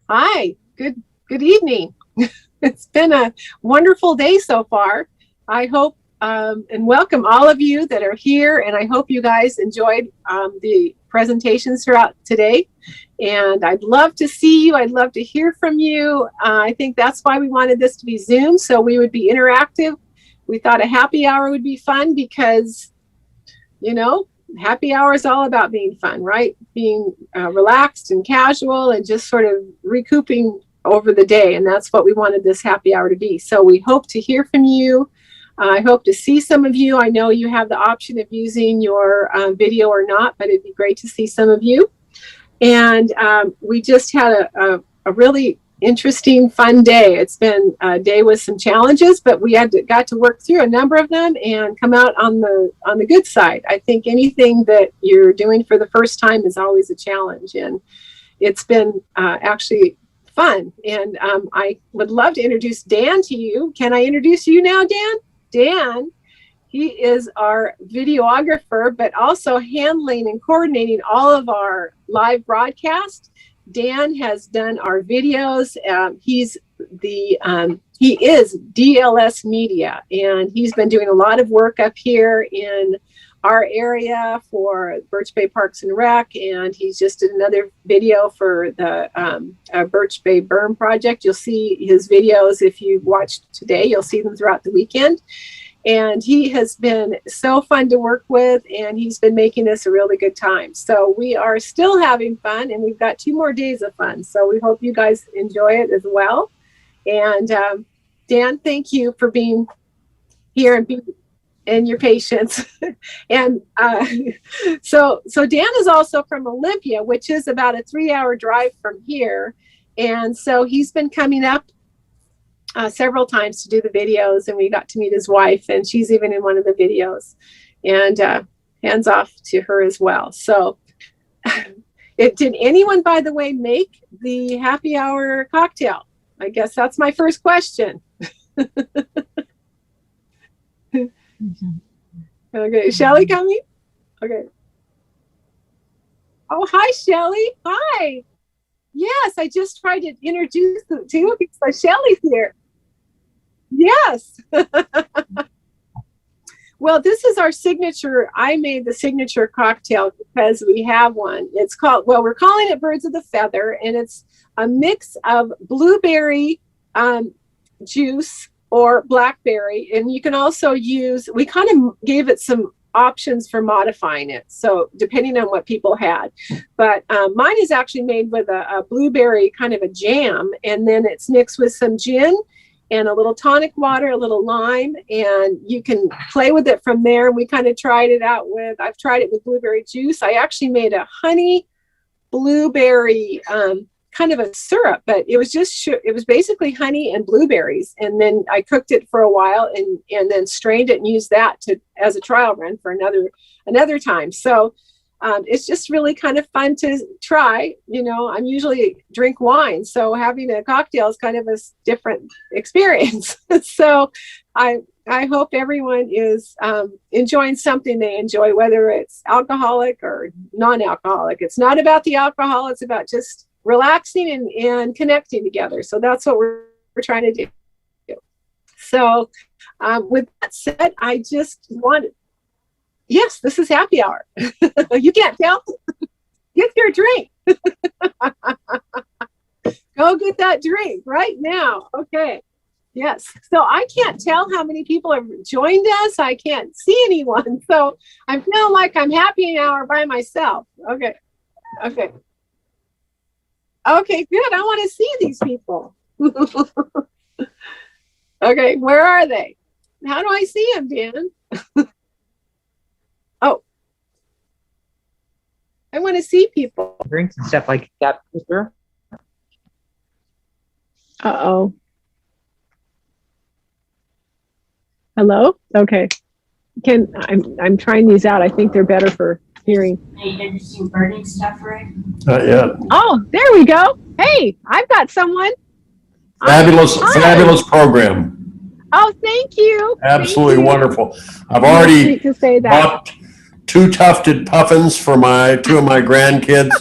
Hi, good evening. It's been a wonderful day so far. I hope and welcome all of you that are here, and I hope you guys enjoyed the presentations throughout today. And I'd love to see you. I'd love to hear from you. I think that's why we wanted this to be Zoom, so we would be interactive. We thought a happy hour would be fun because, you know, happy hour is all about being fun, right? Being relaxed and casual and just sort of recouping over the day. And that's what we wanted this happy hour to be. So we hope to hear from you. I hope to see some of you. I know you have the option of using your video or not, but it'd be great to see some of you. And we just had a really interesting, fun day. It's been a day with some challenges, but we got to work through a number of them and come out on the good side. I think anything that you're doing for the first time is always a challenge, and it's been actually fun. And I would love to introduce Dan to you. Can I introduce you now, Dan? Dan, he is our videographer, but also handling and coordinating all of our live broadcast. Dan has done our videos. He is DLS Media, and he's been doing a lot of work up here in our area for Birch Bay Parks and Rec, and he's just did another video for the Birch Bay Berm project. You'll see his videos if you watched today. You'll see them throughout the weekend. And he has been so fun to work with, and he's been making this a really good time. So we are still having fun, and we've got 2 more days of fun. So we hope you guys enjoy it as well. And Dan, thank you for being here and your patience. And so Dan is also from Olympia, which is about a 3-hour drive from here. And so he's been coming up several times to do the videos, and we got to meet his wife, and she's even in one of the videos, and hands off to her as well. So did anyone, by the way, make the happy hour cocktail? I guess that's my first question. Okay, Shelly coming? Okay. Oh, hi, Shelly. Hi. Yes, I just tried to introduce them to you because Shelly's here. Yes. Well, this is our signature. I made the signature cocktail because we have one. It's called, well, we're calling it Birds of the Feather, and it's a mix of blueberry juice or blackberry. And you can also use, we kind of gave it some options for modifying it, so depending on what people had. But mine is actually made with a blueberry kind of a jam, and then it's mixed with some gin and a little tonic water, a little lime, and you can play with it from there. We kind of tried it out with, I've tried it with blueberry juice. I actually made a honey blueberry kind of a syrup, but it was just, it was basically honey and blueberries. And then I cooked it for a while and then strained it and used that as a trial run for another time. So it's just really kind of fun to try. You know, I'm usually drink wine, so having a cocktail is kind of a different experience. So I hope everyone is enjoying something they enjoy, whether it's alcoholic or non-alcoholic. It's not about the alcohol, it's about just relaxing and connecting together. So that's what we're trying to do. So with that said, I just want, yes, this is happy hour. You can't tell? Get your drink. Go get that drink right now. Okay. Yes. So I can't tell how many people have joined us. I can't see anyone. So I feel like I'm happy hour by myself. Okay. Okay. Okay, good. I want to see these people. Okay, where are they? How do I see them, Dan? Oh, I want to see people. Drinks and stuff like that. Uh-oh. Hello? Okay. I'm trying these out. I think they're better for hearing. Any interesting birding stuff, Rick? Not yet. Oh, there we go. Hey, I've got someone. Fabulous, Hi. fabulous program. Oh, thank you. Absolutely Thank you. wonderful. I've already Sweet to say that. bought 2 tufted puffins for 2 of my grandkids,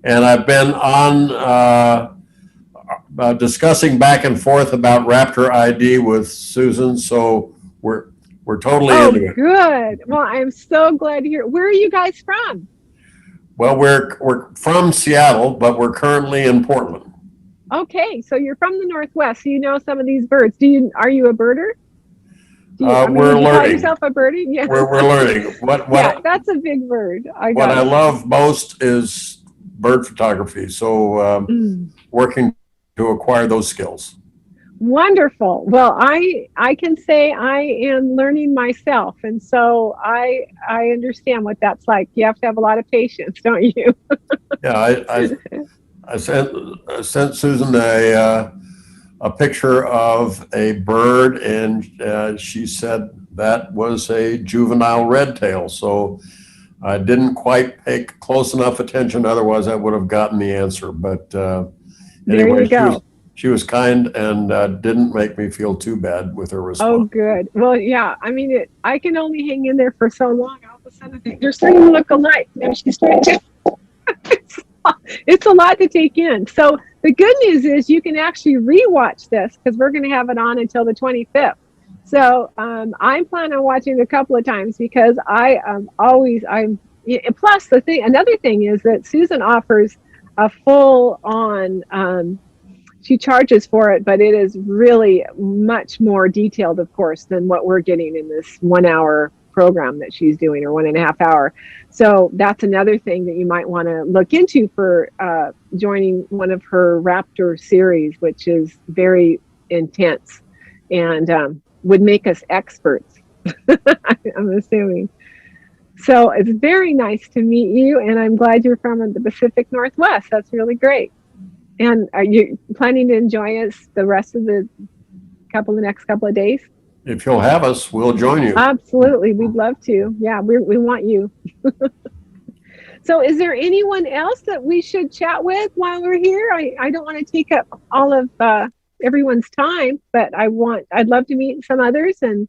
and I've been on discussing back and forth about Raptor ID with Susan. So we're totally into it. Good. Well, I'm so glad to hear. Where are you guys from? Well, we're from Seattle, but we're currently in Portland. Okay, so you're from the Northwest, so you know some of these birds. Are you a birder? We're would you call learning. yourself a birdie? Yeah. We're learning. Yeah, that's a big bird. What I love most is bird photography. So working to acquire those skills. Wonderful. Well, I can say I am learning myself, and so I understand what that's like. You have to have a lot of patience, don't you? Yeah, I sent Susan a picture of a bird, and she said that was a juvenile red tail. So I didn't quite pay close enough attention. Otherwise, I would have gotten the answer. But There you go. She was kind and didn't make me feel too bad with her response. Oh, good. Well, yeah. I mean, I can only hang in there for so long. All of a sudden, I think they're starting to look alike. And she's trying to. It's a lot to take in. So the good news is you can actually rewatch this because we're going to have it on until the 25th. So I'm planning on watching it a couple of times because plus another thing is that Susan offers a full on, she charges for it, but it is really much more detailed, of course, than what we're getting in this 1 hour program that she's doing, or 1.5 hour. So that's another thing that you might want to look into for joining one of her Raptor series, which is very intense and would make us experts. I'm assuming. So it's very nice to meet you, and I'm glad you're from the Pacific Northwest. That's really great. And are you planning to enjoy us the rest of the next couple of days? If you'll have us, we'll join you. Absolutely. We'd love to. Yeah, we want you. So is there anyone else that we should chat with while we're here? I don't want to take up all of everyone's time, but I'd love to meet some others. And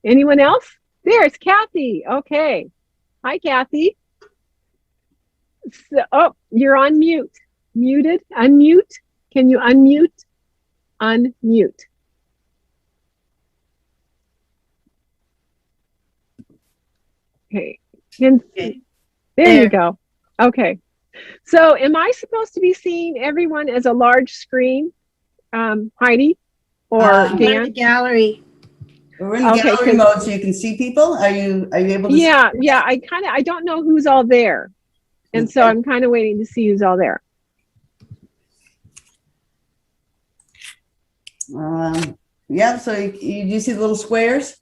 anyone else? There's Kathy. Okay. Hi, Kathy. So, you're on mute. Muted. Unmute. Can you unmute? Unmute. Okay. There you go. Okay. So am I supposed to be seeing everyone as a large screen, Heidi or Dan? We're in the gallery. We're in the gallery mode, so you can see people. Are you able to? Yeah, see? Yeah. I don't know who's all there, and so I'm kind of waiting to see who's all there. Yeah. So you see the little squares?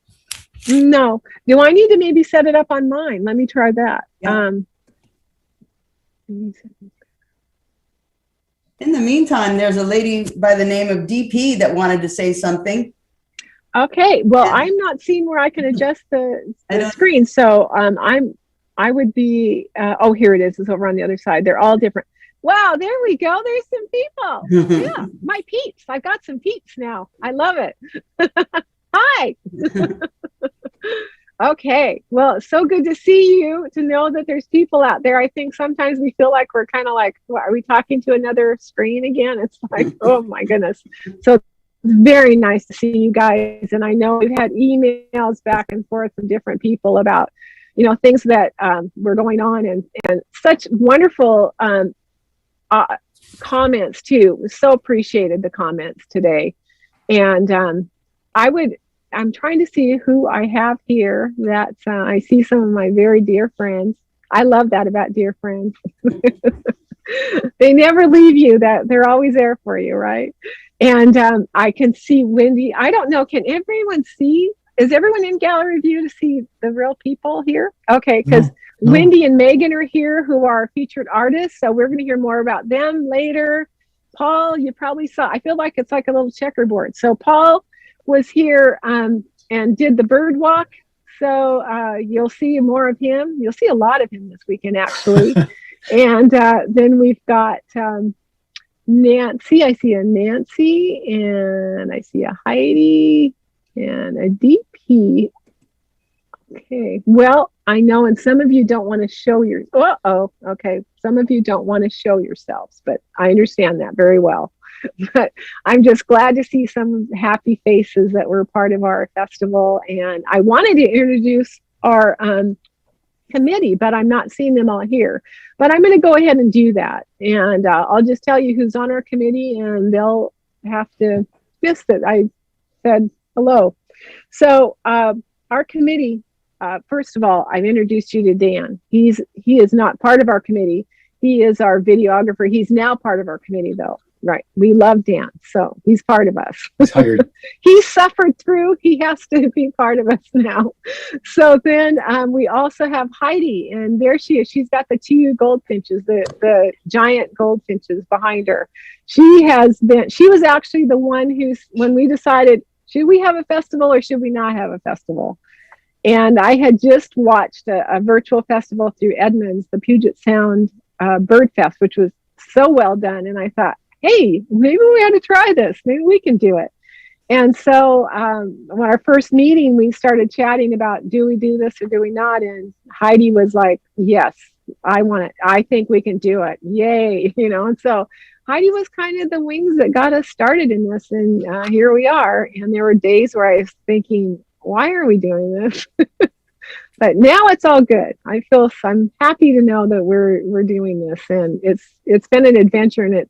No. Do I need to maybe set it up on mine? Let me try that. Yeah. In the meantime, there's a lady by the name of DP that wanted to say something. Okay. Well, I'm not seeing where I can adjust the screen, so I would be, oh, here it is. It's over on the other side. They're all different. Wow, there we go. There's some people. Yeah, my peeps. I've got some peeps now. I love it. Hi. Okay. Well, it's so good to see you, to know that there's people out there. I think sometimes we feel like we're kind of like, what, are we talking to another screen again? It's like, oh my goodness. So it's very nice to see you guys. And I know we've had emails back and forth from different people about, you know, things that were going on, and such wonderful comments too. So appreciated the comments today. And I'm trying to see who I have here. That I see some of my very dear friends. I love that about dear friends. They never leave you, that they're always there for you, right? And I can see Wendy. I don't know, can everyone see? Is everyone in gallery view to see the real people here? Okay, because no. Wendy and Megan are here, who are featured artists. So we're going to hear more about them later. Paul, you probably saw, I feel like it's like a little checkerboard. So Paul was here and did the bird walk. So you'll see more of him. You'll see a lot of him this weekend, actually. And then we've got Nancy. I see a Nancy, and I see a Heidi and a DP. Okay. Well, I know, and some of you don't want to show your, okay. Some of you don't want to show yourselves, but I understand that very well. But I'm just glad to see some happy faces that were part of our festival. And I wanted to introduce our committee, but I'm not seeing them all here. But I'm going to go ahead and do that. And I'll just tell you who's on our committee, and they'll have to miss that I said hello. So our committee, first of all, I've introduced you to Dan. He is not part of our committee. He is our videographer. He's now part of our committee, though. Right. We love Dan, so he's part of us. He suffered through. He has to be part of us now. So then we also have Heidi, and there she is. She's got the two goldfinches, the giant goldfinches behind her. She was actually the one when we decided, should we have a festival or should we not have a festival? And I had just watched a virtual festival through Edmonds, the Puget Sound Bird Fest, which was so well done. And I thought, hey, maybe we ought to try this. Maybe we can do it. And so when our first meeting, we started chatting about, do we do this or do we not? And Heidi was like, yes, I want it. I think we can do it. Yay. You know, and so Heidi was kind of the wings that got us started in this. And here we are. And there were days where I was thinking, why are we doing this? But now it's all good. I'm happy to know that we're doing this. And it's been an adventure, and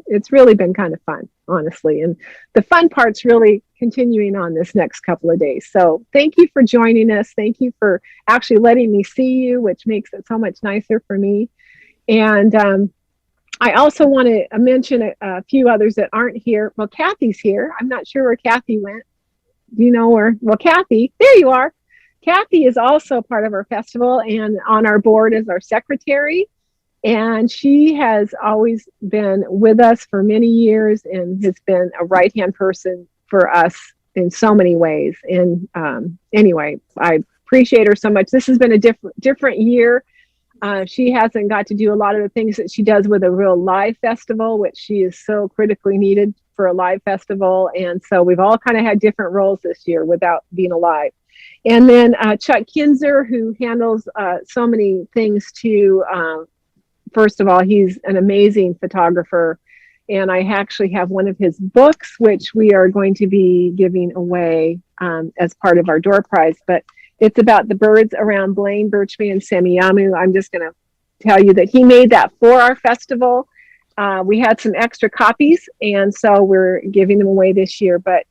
it's really been kind of fun, honestly. And the fun part's really continuing on this next couple of days. So thank you for joining us. Thank you for actually letting me see you, which makes it so much nicer for me. And I also want to mention a few others that aren't here. Well, Kathy's here. I'm not sure where Kathy went. Do you know where? Well, Kathy, there you are. Kathy is also part of our festival and on our board as our secretary. And she has always been with us for many years and has been a right-hand person for us in so many ways. And anyway, I appreciate her so much. This has been a different year. She hasn't got to do a lot of the things that she does with a real live festival, which she is so critically needed for a live festival. And so we've all kind of had different roles this year without being alive. And then Chuck Kinzer, who handles so many things too. First of all, he's an amazing photographer, and I actually have one of his books, which we are going to be giving away as part of our door prize. But it's about the birds around Blaine, Birchby, and Semiahmoo. I'm just going to tell you that he made that for our festival. We had some extra copies, and so we're giving them away this year. But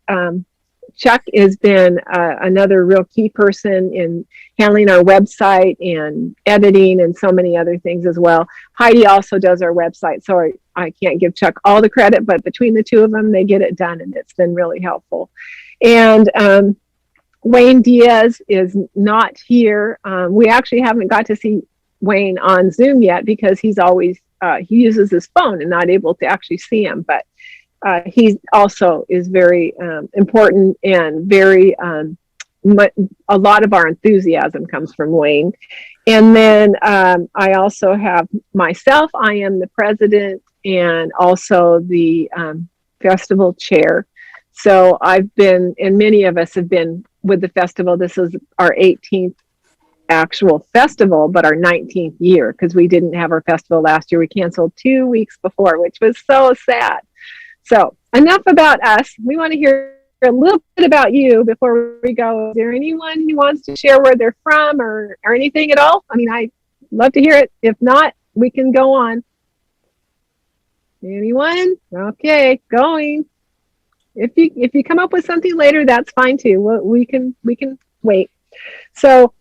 Chuck has been another real key person in handling our website and editing and so many other things as well. Heidi also does our website, so I can't give Chuck all the credit, but between the two of them, they get it done, and it's been really helpful. And Wayne Diaz is not here. We actually haven't got to see Wayne on Zoom yet because he's always, he uses his phone and not able to actually see him, but he also is very important and very, a lot of our enthusiasm comes from Wayne. And then I also have myself. I am the president and also the festival chair. So I've been, and many of us have been with the festival. This is our 18th actual festival, but our 19th year, because we didn't have our festival last year. We canceled 2 weeks before, which was so sad. So enough about us. We want to hear a little bit about you before we go. Is there anyone who wants to share where they're from or anything at all? I mean, I'd love to hear it. If not, we can go on. Anyone? Okay, going. If you come up with something later, that's fine too. We can wait. So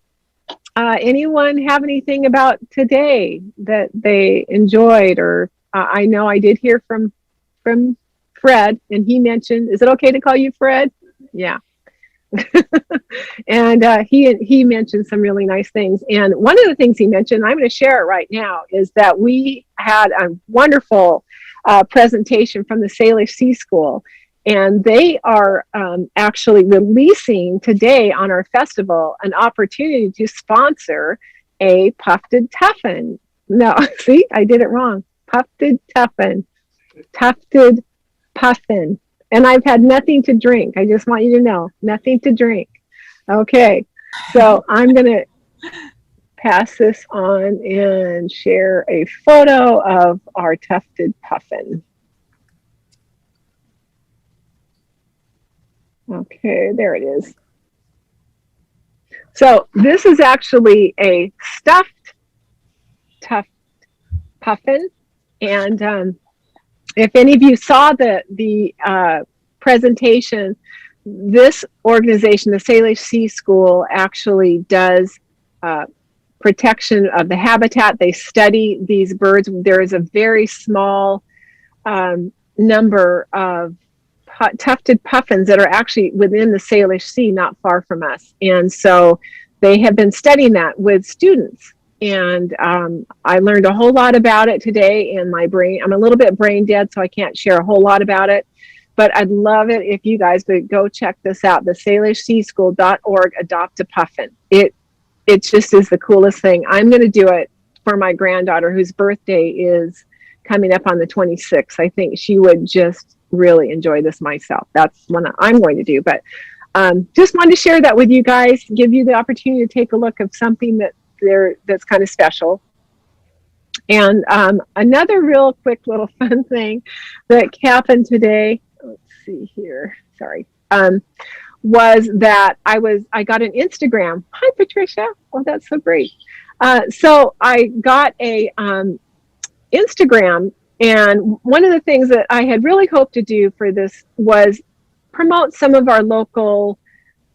anyone have anything about today that they enjoyed? Or I know I did hear from Fred, and he mentioned, is it okay to call you Fred? Yeah. And he mentioned some really nice things. And one of the things he mentioned, I'm going to share it right now, is that we had a wonderful presentation from the Salish Sea School. And they are actually releasing today on our festival an opportunity to sponsor a Tufted Tuffin. No, see, I did it wrong. Tufted Tuffin. Tufted Puffin. And I've had nothing to drink. I just want you to know, nothing to drink. Okay, so I'm going to pass this on and share a photo of our Tufted Puffin. Okay, there it is. So this is actually a stuffed Tuft Puffin. And if any of you saw the presentation, this organization, the Salish Sea School, actually does protection of the habitat. They study these birds. There is a very small number of tufted puffins that are actually within the Salish Sea, not far from us. And so they have been studying that with students. And I learned a whole lot about it today in my brain. I'm a little bit brain dead, so I can't share a whole lot about it. But I'd love it if you guys would go check this out, the salishseaschool.org, Adopt a Puffin. It just is the coolest thing. I'm going to do it for my granddaughter, whose birthday is coming up on the 26th. I think she would just really enjoy this myself. That's one I'm going to do. But just wanted to share that with you guys, give you the opportunity to take a look of something that's kind of special. And another real quick little fun thing that happened today, let's see here, sorry, was that I got an Instagram. Hi, Patricia. Oh, that's so great. So I got a Instagram, and one of the things that I had really hoped to do for this was promote some of our local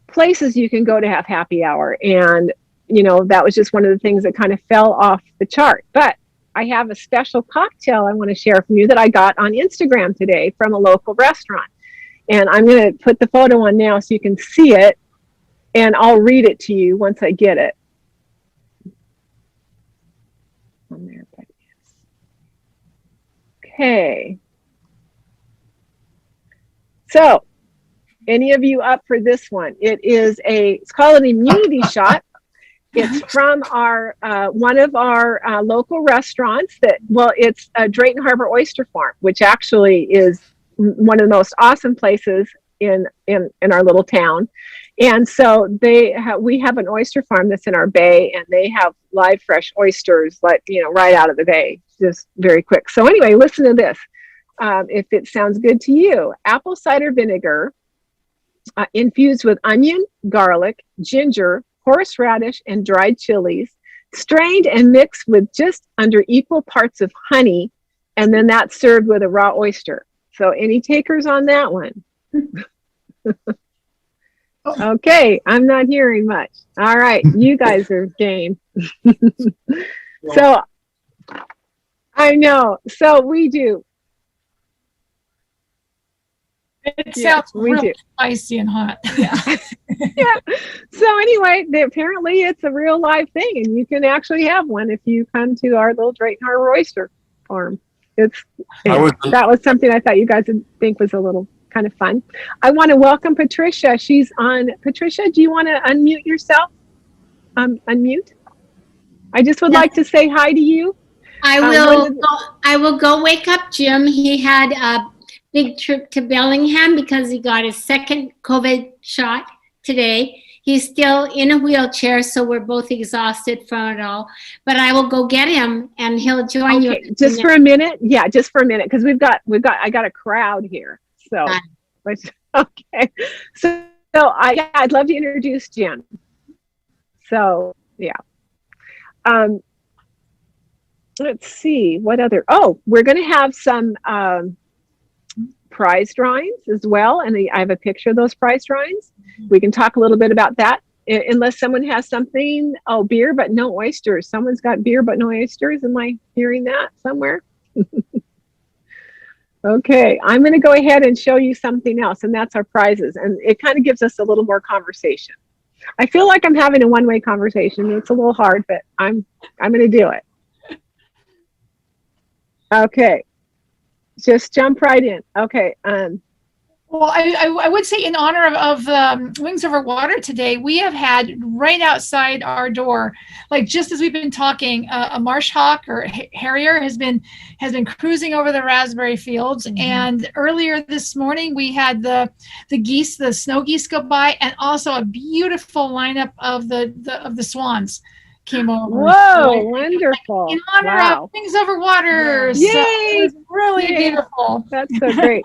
places you can go to have happy hour. And, you know, that was just one of the things that kind of fell off the chart. But I have a special cocktail I want to share from you that I got on Instagram today from a local restaurant. And I'm going to put the photo on now so you can see it, and I'll read it to you once I get it. On there, but yes. Okay. So, any of you up for this one? It's called an immunity shot. It's from our one of our local restaurants it's Drayton Harbor Oyster Farm, which actually is one of the most awesome places in our little town. And so we have an oyster farm that's in our bay, and they have live fresh oysters, right out of the bay, just very quick. So anyway, listen to this. If it sounds good to you, apple cider vinegar infused with onion, garlic, ginger, horseradish, and dried chilies, strained and mixed with just under equal parts of honey, and then that's served with a raw oyster. So any takers on that one? Okay, I'm not hearing much. All right, you guys are game. So I know. So we do. It sounds real spicy and hot. Yeah. Yeah. So anyway, apparently it's a real live thing, and you can actually have one if you come to our little Drayton Harbor Oyster Farm. That was something I thought you guys would think was a little kind of fun. I want to welcome Patricia. She's on. Patricia, do you want to unmute yourself? Unmute. I just would like to say hi to you. I will go wake up Jim. He had a big trip to Bellingham because he got his second COVID shot today. He's still in a wheelchair, so we're both exhausted from it all. But I will go get him, and he'll join you. Just for a minute, yeah, just for a minute, because I got a crowd here. So, okay, so I'd love to introduce Jim. So yeah, let's see what other. Oh, we're going to have some prize drawings as well, and I have a picture of those prize drawings. We can talk a little bit about that, unless someone has something. Oh, beer but no oysters. Someone's got beer but no oysters. Am I hearing that somewhere? Okay, I'm going to go ahead and show you something else, and that's our prizes, and it kind of gives us a little more conversation. I feel like I'm having a one-way conversation. It's a little hard, but I'm going to do it. Okay, just jump right in. Okay. Well, I would say in honor of Wings Over Water today, we have had right outside our door, like just as we've been talking, a marsh hawk or harrier has been cruising over the raspberry fields. Mm-hmm. And earlier this morning, we had the geese, the snow geese go by, and also a beautiful lineup of the swans came over. Whoa, wonderful. In honor of Wings Over Water. Yay! So it was really beautiful. That's so great.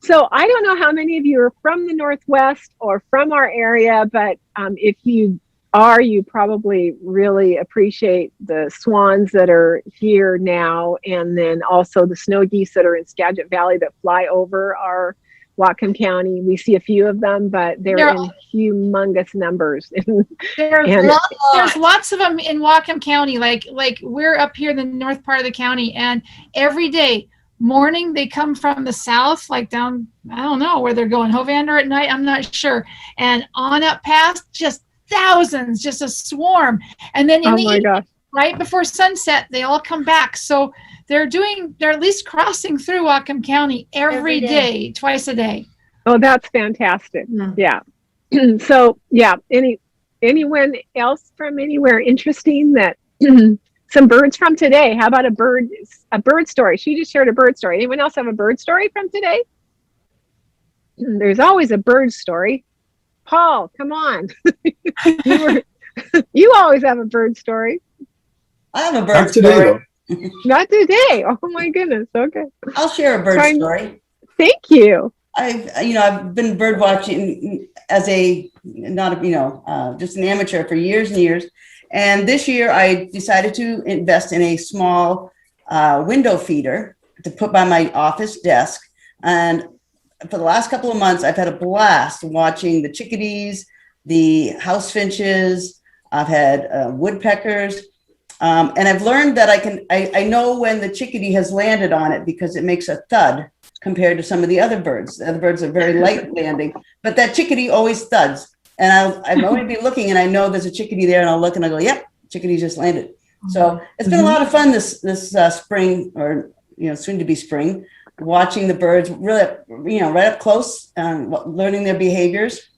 So I don't know how many of you are from the Northwest or from our area, but if you are, you probably really appreciate the swans that are here now, and then also the snow geese that are in Skagit Valley that fly over our Whatcom County. We see a few of them, but they're in humongous numbers. There's lots of them in Whatcom County. Like we're up here in the north part of the county, and every day morning they come from the south, like down, I don't know where they're going, Hovander at night, I'm not sure, and on up past, just thousands, just a swarm. And then in the evening, right before sunset, they all come back. So they're at least crossing through Whatcom County every day, twice a day. Oh, that's fantastic. Yeah. So yeah, anyone else from anywhere interesting that some birds from today? How about a bird story? She just shared a bird story. Anyone else have a bird story from today? There's always a bird story. Paul, come on. You always have a bird story. I have a bird story. Not today. Oh my goodness. Okay. I'll share a bird story. Thank you. I've been bird watching as just an amateur for years and years. And this year I decided to invest in a small window feeder to put by my office desk. And for the last couple of months, I've had a blast watching the chickadees, the house finches. I've had woodpeckers. And I've learned that I know when the chickadee has landed on it because it makes a thud compared to some of the other birds. The other birds are very light landing, but that chickadee always thuds. And I'm always be looking, and I know there's a chickadee there, and I'll look and I go, yep, chickadee just landed. So it's been a lot of fun this spring, or soon to be spring, watching the birds really, right up close, learning their behaviors.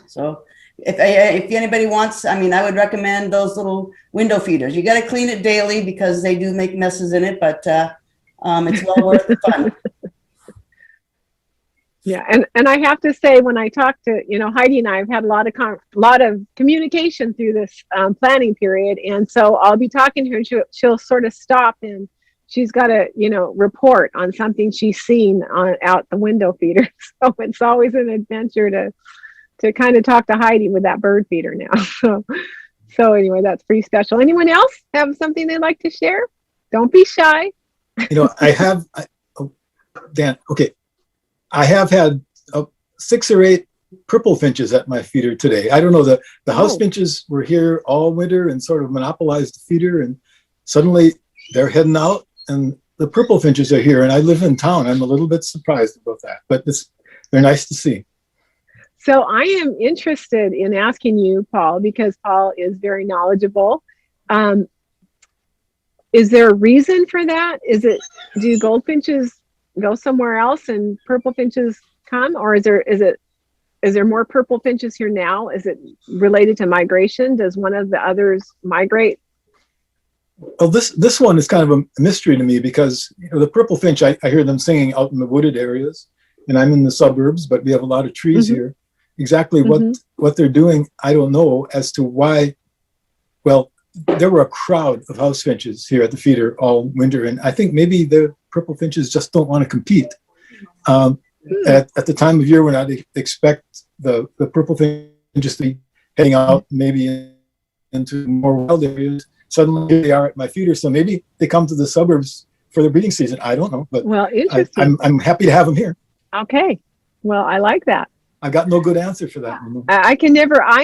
So if anybody wants, I would recommend those little window feeders. You got to clean it daily because they do make messes in it, but it's well worth the fun. Yeah, and I have to say, when I talk to Heidi and I have had a lot of communication through this planning period, and so I'll be talking to her, and she'll sort of stop, and she's got to report on something she's seen out the window feeder. So it's always an adventure to kind of talk to Heidi with that bird feeder now. So anyway, that's pretty special. Anyone else have something they'd like to share? Don't be shy. Dan. Okay. I have had 6 or 8 purple finches at my feeder today. I don't know, the house finches were here all winter and sort of monopolized the feeder, and suddenly they're heading out and the purple finches are here, and I live in town. I'm a little bit surprised about that, but they're nice to see. So I am interested in asking you, Paul, because Paul is very knowledgeable. Is there a reason for that? Do goldfinches go somewhere else and purple finches come, or is there more purple finches here now? Is it related to migration? Does one of the others migrate Well, this one is kind of a mystery to me because the purple finch, I hear them singing out in the wooded areas, and I'm in the suburbs, but we have a lot of trees here. Exactly what they're doing, I don't know as to why. Well, there were a crowd of house finches here at the feeder all winter, and I think maybe the purple finches just don't want to compete. At the time of year when I'd expect the purple finches to be heading out maybe into more wild areas, suddenly here they are at my feeder. So maybe they come to the suburbs for the breeding season. I don't know, but well, interesting. I'm happy to have them here. Okay. Well, I like that. I got no good answer for that one. I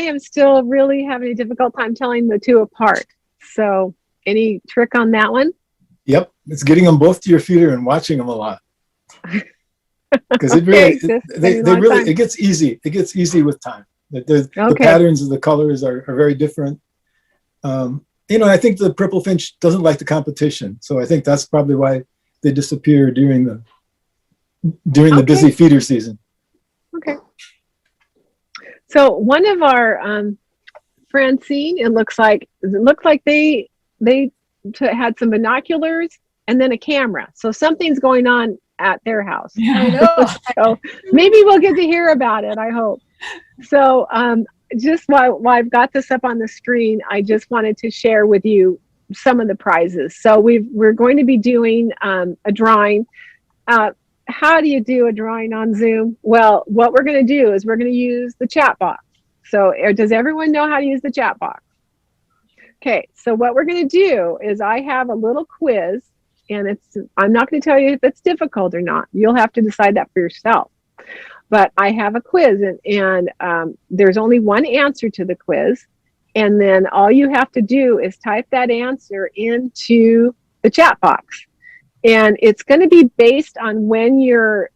am still really having a difficult time telling the two apart. So any trick on that one? Yep. It's getting them both to your feeder and watching them a lot. Because it really, it gets easy. It gets easy with time. The patterns of the colors are very different. I think the purple finch doesn't like the competition. So I think that's probably why they disappear during the busy feeder season. Okay. So one of our Francine, it looked like they had some binoculars and then a camera. So something's going on at their house. I know. So maybe we'll get to hear about it, I hope. So just while I've got this up on the screen, I just wanted to share with you some of the prizes. So we're going to be doing a drawing. How do you do a drawing on Zoom? Well, what we're going to do is we're going to use the chat box. So does everyone know how to use the chat box? Okay, so what we're going to do is I have a little quiz, and I'm not going to tell you if it's difficult or not. You'll have to decide that for yourself. But I have a quiz, and there's only one answer to the quiz. And then all you have to do is type that answer into the chat box. And it's going to be based on when you're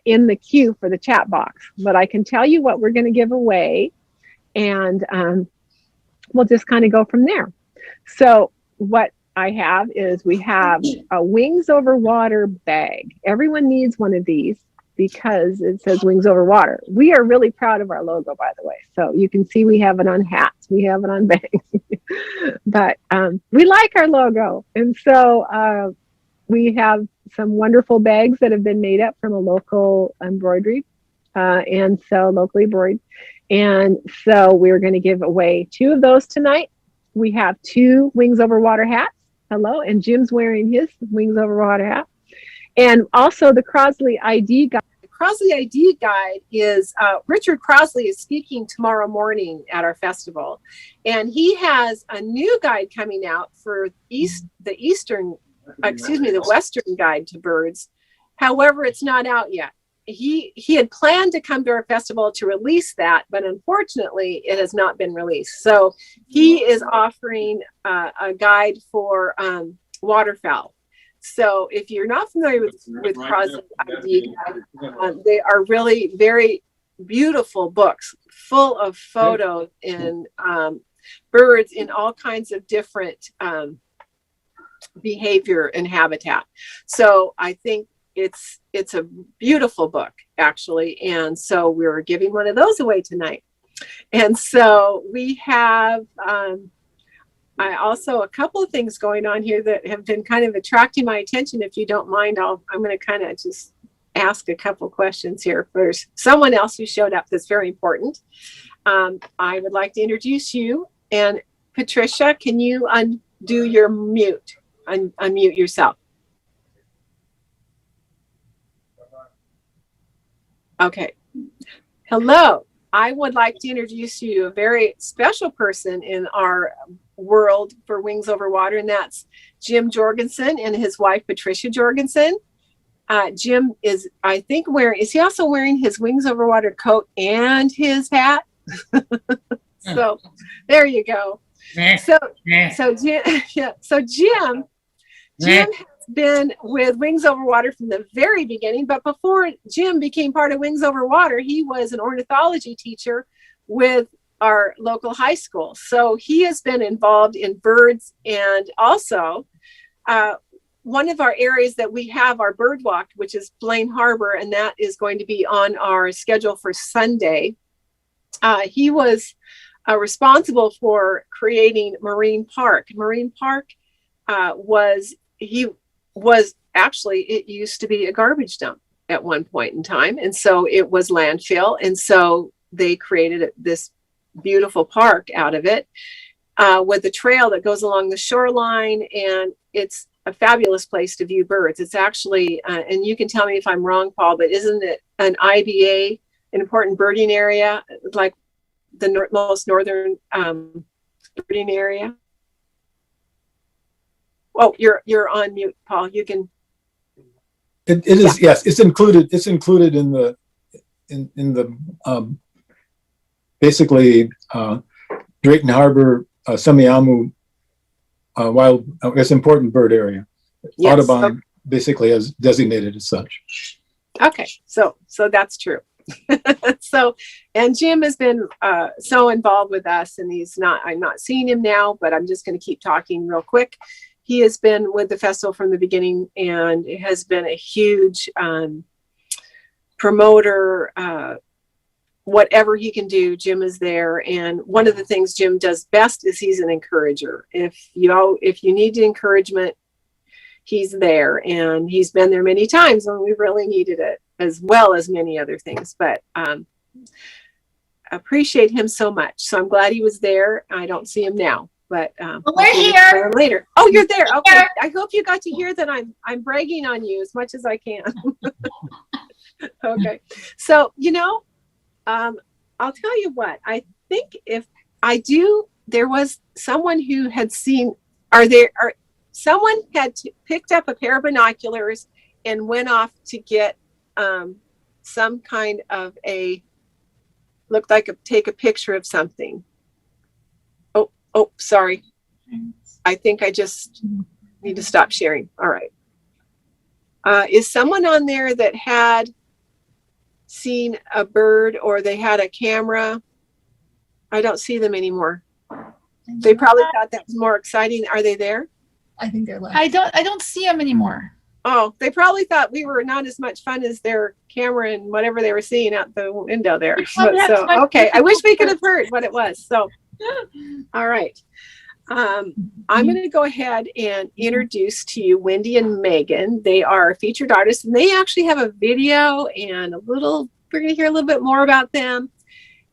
in the queue for the chat box. But I can tell you what we're going to give away, and we'll just kind of go from there. So what I have is we have a Wings Over Water bag. Everyone needs one of these because it says Wings Over Water. We are really proud of our logo, by the way. So you can see we have it on hats, we have it on bags, but we like our logo. And so we have some wonderful bags that have been made up from a local embroidery, and so locally embroidered. And so we're going to give away 2 of those tonight. We have 2 Wings Over Water hats. Hello, and Jim's wearing his Wings Over Water hat. And also the Crosley ID Guide. The Crosley ID Guide is, Richard Crosley is speaking tomorrow morning at our festival. And he has a new guide coming out for the Western Guide to Birds. However, it's not out yet. He had planned to come to our festival to release that, but unfortunately it has not been released. So he is offering a guide for waterfowl. So if you're not familiar with Crosley ID Guide, they are really very beautiful books full of photos and birds in all kinds of different behavior and habitat. So I think it's a beautiful book, actually. And so we're giving one of those away tonight. And so we have also a couple of things going on here that have been kind of attracting my attention. If you don't mind, I'm going to kind of just ask a couple questions here. There's someone else who showed up that's very important. I would like to introduce you. And Patricia, can you undo your mute? Unmute yourself. Okay. Hello. I would like to introduce you to a very special person in our world for Wings Over Water, and that's Jim Jorgensen and his wife, Patricia Jorgensen. Jim is, I think, is he also wearing his Wings Over Water coat and his hat? So there you go. So Jim has been with Wings Over Water from the very beginning, but before Jim became part of Wings Over Water, he was an ornithology teacher with our local high school. So he has been involved in birds, and also one of our areas that we have our bird walk, which is Blaine Harbor, and that is going to be on our schedule for Sunday. He was responsible for creating Marine Park. Marine Park actually, it used to be a garbage dump at one point in time. And so it was landfill. And so they created this beautiful park out of it with a trail that goes along the shoreline. And it's a fabulous place to view birds. It's actually, and you can tell me if I'm wrong, Paul, but isn't it an IBA, an important birding area, like the most northern birding area? Oh, you're on mute, Paul. You can. It is, yes. It's included. It's included in the basically Drayton Harbor, Semiahmoo wild. It's important bird area. Yes. Audubon okay. Basically has designated as such. Okay, so that's true. So, and Jim has been so involved with us, and I'm not seeing him now, but I'm just going to keep talking real quick. He has been with the festival from the beginning, and it has been a huge promoter. Whatever he can do, Jim is there. And one of the things Jim does best is he's an encourager. If you need encouragement, he's there, and he's been there many times when we really needed it, as well as many other things. But appreciate him so much. So I'm glad he was there. I don't see him now, but we're here later. Oh, you're there. Okay. I hope you got to hear that I'm bragging on you as much as I can. Okay. So, I'll tell you what, I think there was someone who had seen, someone had picked up a pair of binoculars and went off to get some kind of looked like take a picture of something. Oh, sorry. I think I just need to stop sharing. All right. Is someone on there that had seen a bird, or they had a camera? I don't see them anymore. They probably thought that was more exciting. Are they there? I think they're left. I don't see them anymore. Oh, they probably thought we were not as much fun as their camera and whatever they were seeing out the window there. So okay, I wish we could have heard what it was. So, all right. I'm going to go ahead and introduce to you Wendy and Megan. They are featured artists, and they actually have a video and we're going to hear a little bit more about them.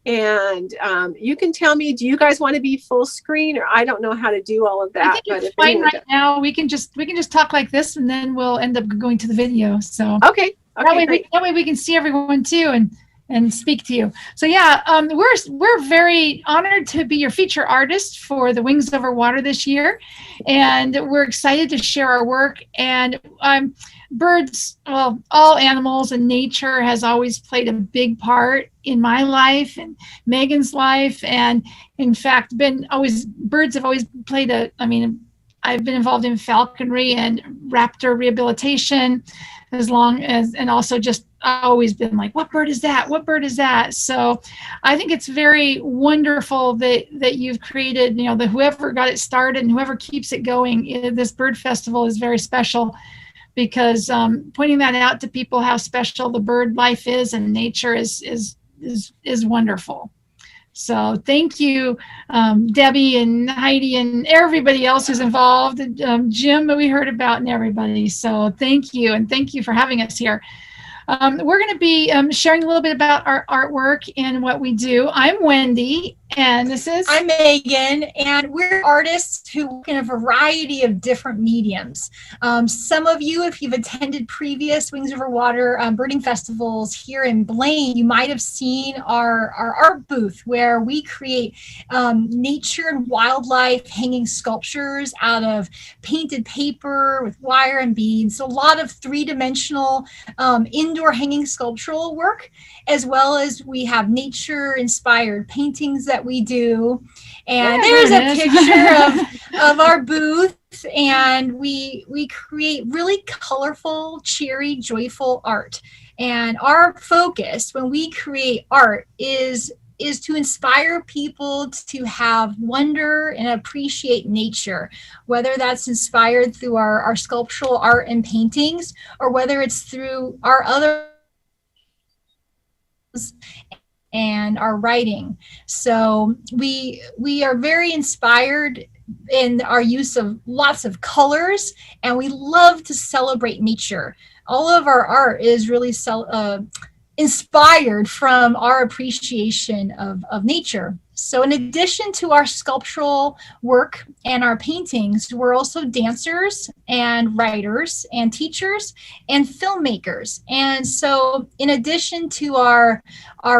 And you can tell me, do you guys want to be full screen, or I don't know how to do all of that. I think it's fine right now. We can just talk like this, and then we'll end up going to the video. So okay. That way we can see everyone too, and speak to you. So yeah, we're very honored to be your feature artist for the Wings Over Water this year, and we're excited to share our work. And birds, well, all animals and nature has always played a big part in my life and Megan's life, and in fact, birds have always played I've been involved in falconry and raptor rehabilitation and also just always been like, what bird is that? What bird is that? So I think it's very wonderful that you've created, that whoever got it started and whoever keeps it going, this bird festival is very special, because pointing that out to people how special the bird life is and nature is wonderful. So thank you, Debbie and Heidi and everybody else who's involved, Jim that we heard about, and everybody. So thank you, and thank you for having us here. We're going to be sharing a little bit about our artwork and what we do. I'm Wendy, and I'm Megan, and we're artists who work in a variety of different mediums. Some of you, if you've attended previous Wings Over Water birding festivals here in Blaine, you might have seen our art booth where we create nature and wildlife hanging sculptures out of painted paper with wire and beads. So a lot of three-dimensional indoor hanging sculptural work, as well as we have nature-inspired paintings that we do. And there's a picture of our booth, and we create really colorful, cheery, joyful art. And our focus when we create art is to inspire people to have wonder and appreciate nature, whether that's inspired through our sculptural art and paintings, or whether it's through our other. and our writing. So we are very inspired in our use of lots of colors, and we love to celebrate nature. All of our art is really inspired from our appreciation of nature. So in addition to our sculptural work and our paintings, we're also dancers and writers and teachers and filmmakers. And so in addition to our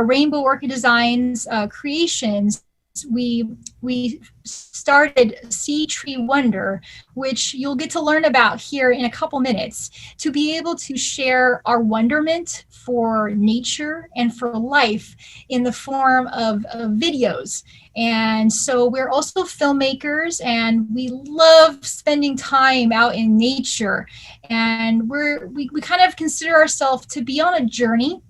Rainbow Orca Designs creations, we started Sea Tree Wonder, which you'll get to learn about here in a couple minutes, to be able to share our wonderment for nature and for life in the form of videos. And so we're also filmmakers, and we love spending time out in nature. And we kind of consider ourselves to be on a journey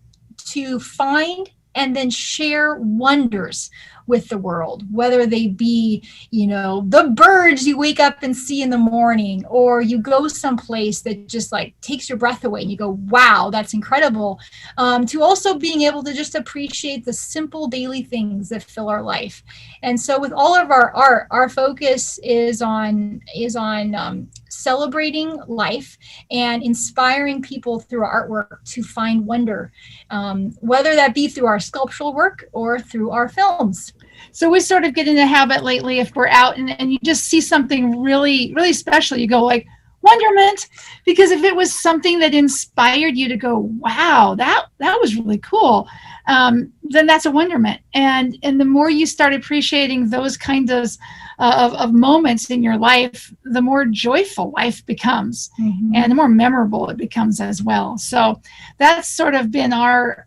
to find and then share wonders with the world, whether they be, the birds you wake up and see in the morning, or you go someplace that just like takes your breath away and you go, wow, that's incredible, to also being able to just appreciate the simple daily things that fill our life. And so with all of our art, our focus is on celebrating life and inspiring people through our artwork to find wonder, whether that be through our sculptural work or through our films. So we sort of get in the habit lately, if we're out and you just see something really, really special, you go like, wonderment, because if it was something that inspired you to go, wow, that was really cool, then that's a wonderment. And the more you start appreciating those kinds of moments in your life, the more joyful life becomes, and the more memorable it becomes as well. So that's sort of been our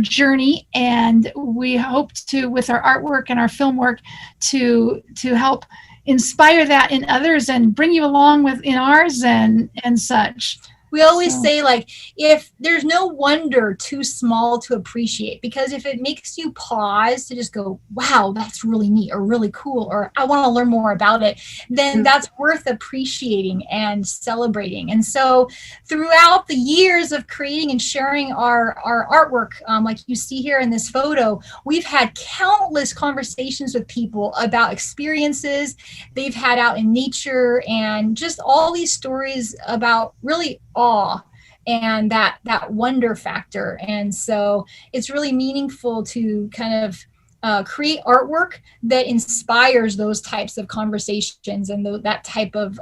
journey, and we hope to, with our artwork and our film work, to help inspire that in others and bring you along in ours and such. We always say, like, if there's no wonder too small to appreciate, because if it makes you pause to just go, wow, that's really neat or really cool, or I want to learn more about it, then that's worth appreciating and celebrating. And so throughout the years of creating and sharing our artwork, like you see here in this photo, we've had countless conversations with people about experiences they've had out in nature, and just all these stories about really awe and that wonder factor. And so it's really meaningful to kind of create artwork that inspires those types of conversations and that type of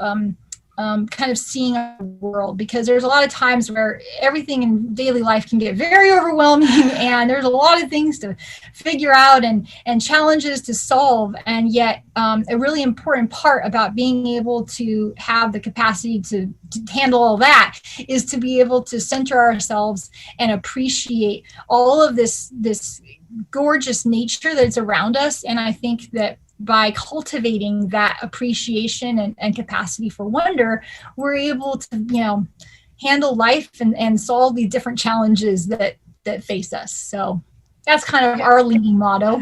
kind of seeing our world, because there's a lot of times where everything in daily life can get very overwhelming and there's a lot of things to figure out and challenges to solve. And yet a really important part about being able to have the capacity to handle all that is to be able to center ourselves and appreciate all of this gorgeous nature that's around us. And I think that by cultivating that appreciation and capacity for wonder, we're able to, handle life and solve these different challenges that face us. So that's kind of our leading motto.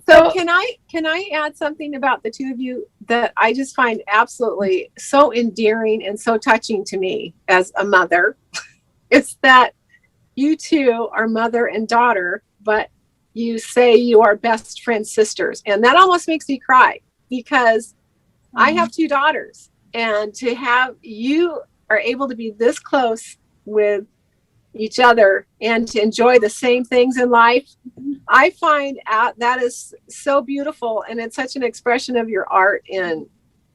So can I add something about the two of you that I just find absolutely so endearing and so touching to me as a mother? It's that you two are mother and daughter, but you say you are best friend sisters. And that almost makes me cry, because I have two daughters, and to have you are able to be this close with each other and to enjoy the same things in life, I find out that is so beautiful, and it's such an expression of your art, and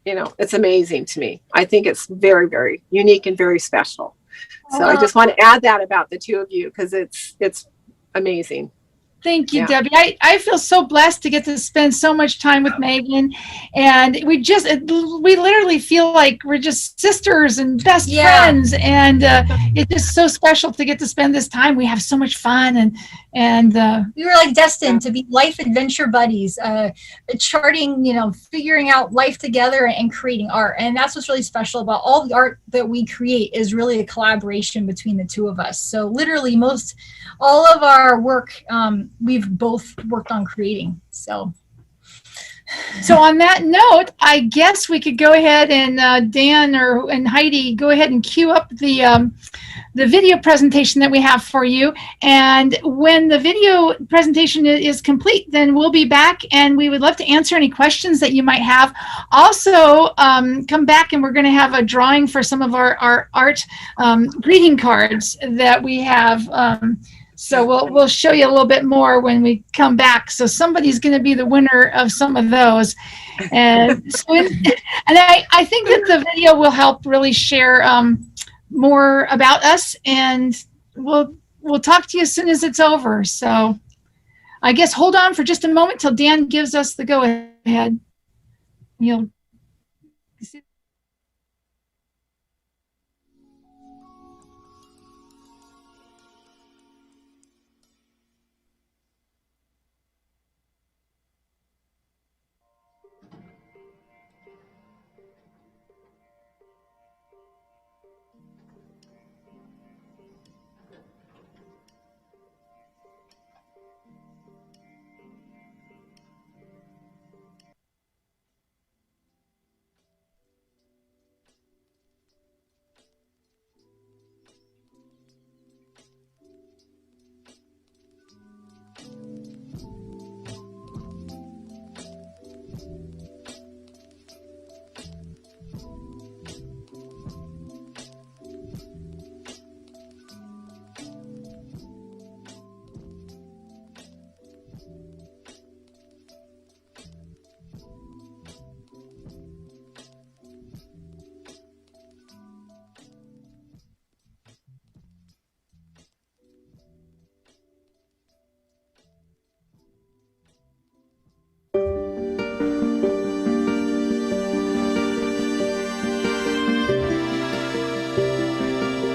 it's amazing to me. I think it's very, very unique and very special. So I just want to add that about the two of you, because it's amazing. Thank you, Debbie. I feel so blessed to get to spend so much time with Megan, and we literally feel like we're just sisters and best friends, and it's just so special to get to spend this time. We have so much fun, and we were like destined to be life adventure buddies, charting, figuring out life together and creating art. And that's what's really special about all the art that we create, is really a collaboration between the two of us. So literally all of our work, we've both worked on creating. So on that note, I guess we could go ahead and Dan and Heidi, go ahead and cue up the the video presentation that we have for you. And when the video presentation is complete, then we'll be back, and we would love to answer any questions that you might have. Also, come back and we're going to have a drawing for some of our art greeting cards that we have. So we'll show you a little bit more when we come back. So somebody's going to be the winner of some of those. And I think that the video will help really share more about us, and we'll talk to you as soon as it's over. So I guess hold on for just a moment till Dan gives us the go ahead. You'll see.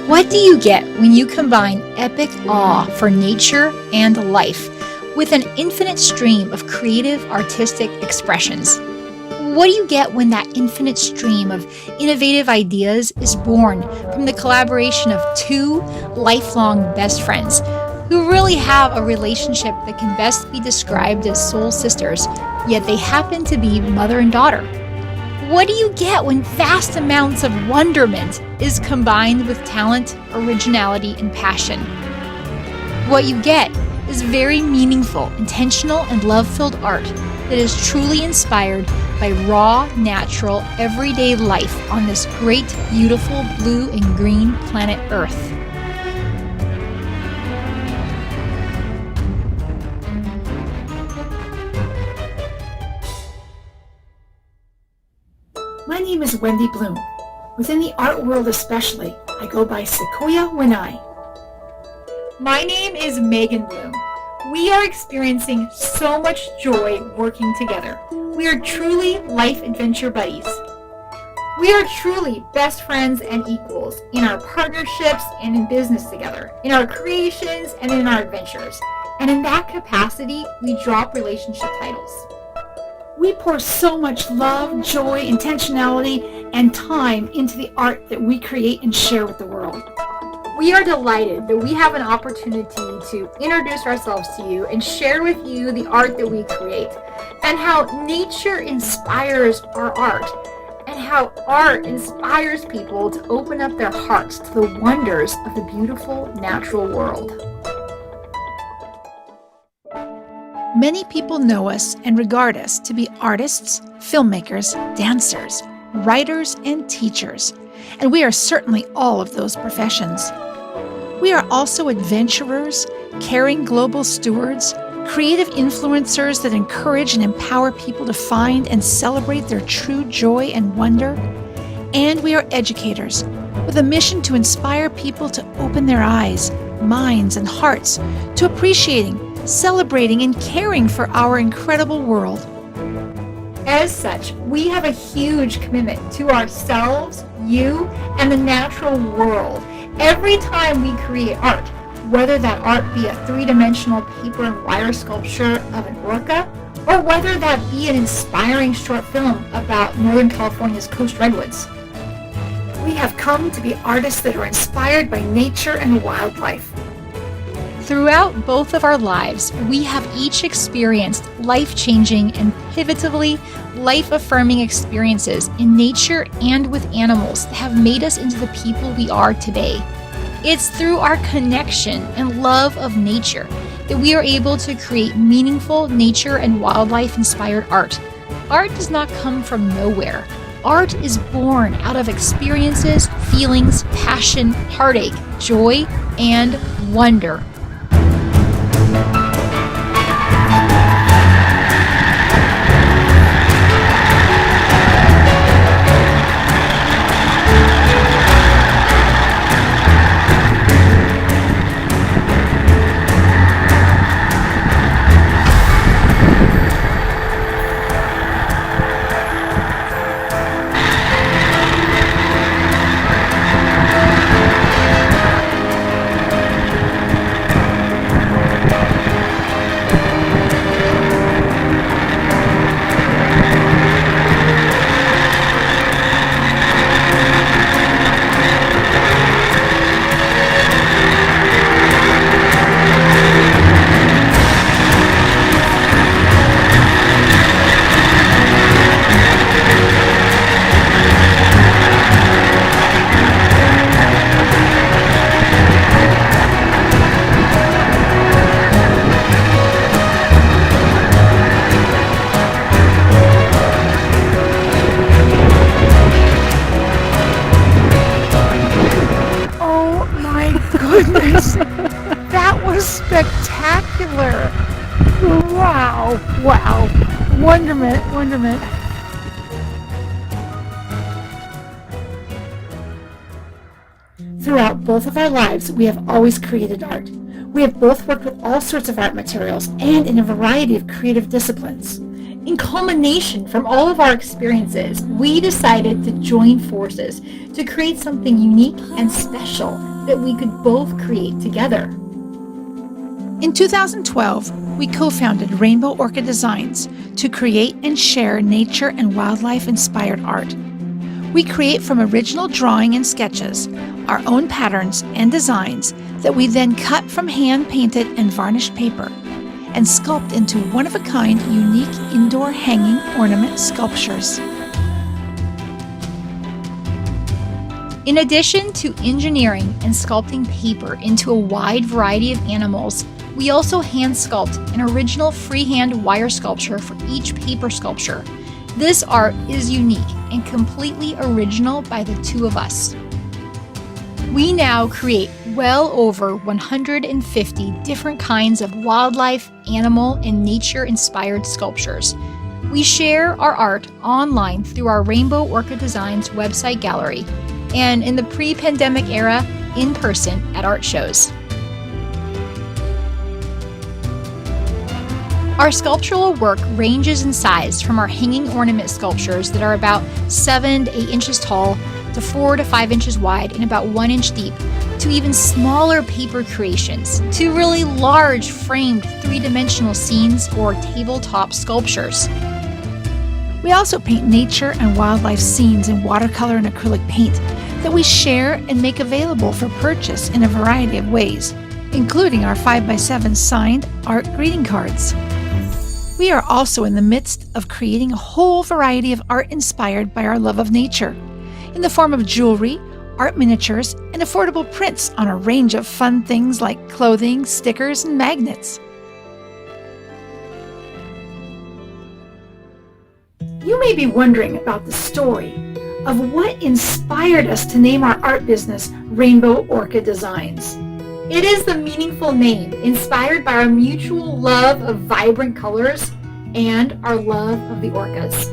What do you get when you combine epic awe for nature and life with an infinite stream of creative artistic expressions? What do you get when that infinite stream of innovative ideas is born from the collaboration of two lifelong best friends who really have a relationship that can best be described as soul sisters, yet they happen to be mother and daughter? What do you get when vast amounts of wonderment is combined with talent, originality, and passion? What you get is very meaningful, intentional, and love-filled art that is truly inspired by raw, natural, everyday life on this great, beautiful blue and green planet Earth. My name is Wendy Bloom. Within the art world especially, I go by Sequoia Winai. My name is Megan Bloom. We are experiencing so much joy working together. We are truly life adventure buddies. We are truly best friends and equals in our partnerships and in business together, in our creations and in our adventures. And in that capacity, we drop relationship titles. We pour so much love, joy, intentionality, and time into the art that we create and share with the world. We are delighted that we have an opportunity to introduce ourselves to you and share with you the art that we create, and how nature inspires our art, and how art inspires people to open up their hearts to the wonders of the beautiful natural world. Many people know us and regard us to be artists, filmmakers, dancers, writers, and teachers, and we are certainly all of those professions. We are also adventurers, caring global stewards, creative influencers that encourage and empower people to find and celebrate their true joy and wonder, and we are educators with a mission to inspire people to open their eyes, minds, and hearts to appreciating, celebrating, and caring for our incredible world. As such, we have a huge commitment to ourselves, you, and the natural world. Every time we create art, whether that art be a three-dimensional paper and wire sculpture of an orca, or whether that be an inspiring short film about Northern California's coast redwoods. We have come to be artists that are inspired by nature and wildlife. Throughout both of our lives, we have each experienced life-changing and pivotively life-affirming experiences in nature and with animals that have made us into the people we are today. It's through our connection and love of nature that we are able to create meaningful nature and wildlife-inspired art. Art does not come from nowhere. Art is born out of experiences, feelings, passion, heartache, joy, and wonder. Goodness, that was spectacular. Wow, wow. Wonderment, wonderment. Throughout both of our lives, we have always created art. We have both worked with all sorts of art materials and in a variety of creative disciplines. In culmination from all of our experiences, we decided to join forces to create something unique and special that we could both create together. In 2012, we co-founded Rainbow Orca Designs to create and share nature and wildlife-inspired art. We create from original drawing and sketches, our own patterns and designs that we then cut from hand-painted and varnished paper and sculpt into one-of-a-kind, unique indoor hanging ornament sculptures. In addition to engineering and sculpting paper into a wide variety of animals, we also hand sculpt an original freehand wire sculpture for each paper sculpture. This art is unique and completely original by the two of us. We now create well over 150 different kinds of wildlife, animal, and nature-inspired sculptures. We share our art online through our Rainbow Orca Designs website gallery, and in the pre-pandemic era, in person at art shows. Our sculptural work ranges in size from our hanging ornament sculptures that are about 7 to 8 inches tall to 4 to 5 inches wide and about 1 inch deep, to even smaller paper creations, to really large framed three-dimensional scenes or tabletop sculptures. We also paint nature and wildlife scenes in watercolor and acrylic paint that we share and make available for purchase in a variety of ways, including our 5x7 signed art greeting cards. We are also in the midst of creating a whole variety of art inspired by our love of nature, in the form of jewelry, art miniatures, and affordable prints on a range of fun things like clothing, stickers, and magnets. You may be wondering about the story of what inspired us to name our art business Rainbow Orca Designs. It is the meaningful name inspired by our mutual love of vibrant colors and our love of the orcas.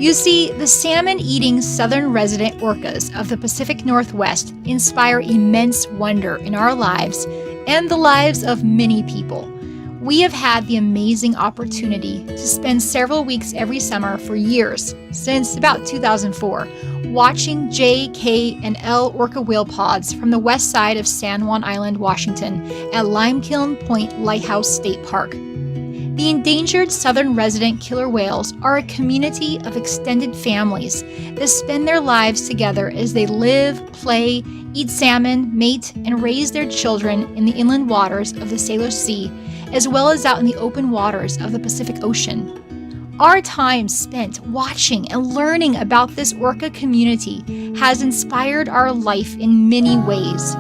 You see, the salmon-eating southern resident orcas of the Pacific Northwest inspire immense wonder in our lives and the lives of many people. We have had the amazing opportunity to spend several weeks every summer for years, since about 2004, watching J, K, and L orca whale pods from the west side of San Juan Island, Washington, at Limekiln Point Lighthouse State Park. The endangered southern resident killer whales are a community of extended families that spend their lives together as they live, play, eat salmon, mate, and raise their children in the inland waters of the Salish Sea, as well as out in the open waters of the Pacific Ocean. Our time spent watching and learning about this orca community has inspired our life in many ways.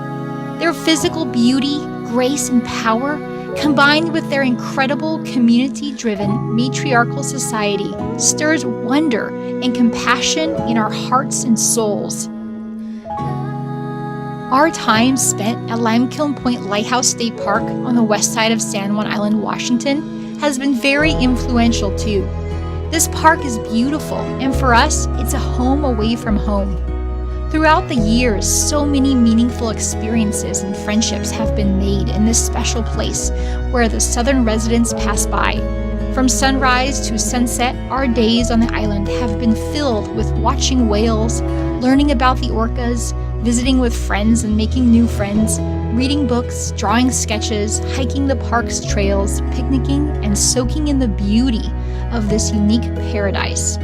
Their physical beauty, grace, and power, combined with their incredible community-driven matriarchal society, stirs wonder and compassion in our hearts and souls. Our time spent at Limekiln Point Lighthouse State Park on the west side of San Juan Island, Washington, has been very influential too. This park is beautiful, and for us, it's a home away from home. Throughout the years, so many meaningful experiences and friendships have been made in this special place where the southern residents pass by. From sunrise to sunset, our days on the island have been filled with watching whales, learning about the orcas, visiting with friends and making new friends, reading books, drawing sketches, hiking the park's trails, picnicking, and soaking in the beauty of this unique paradise.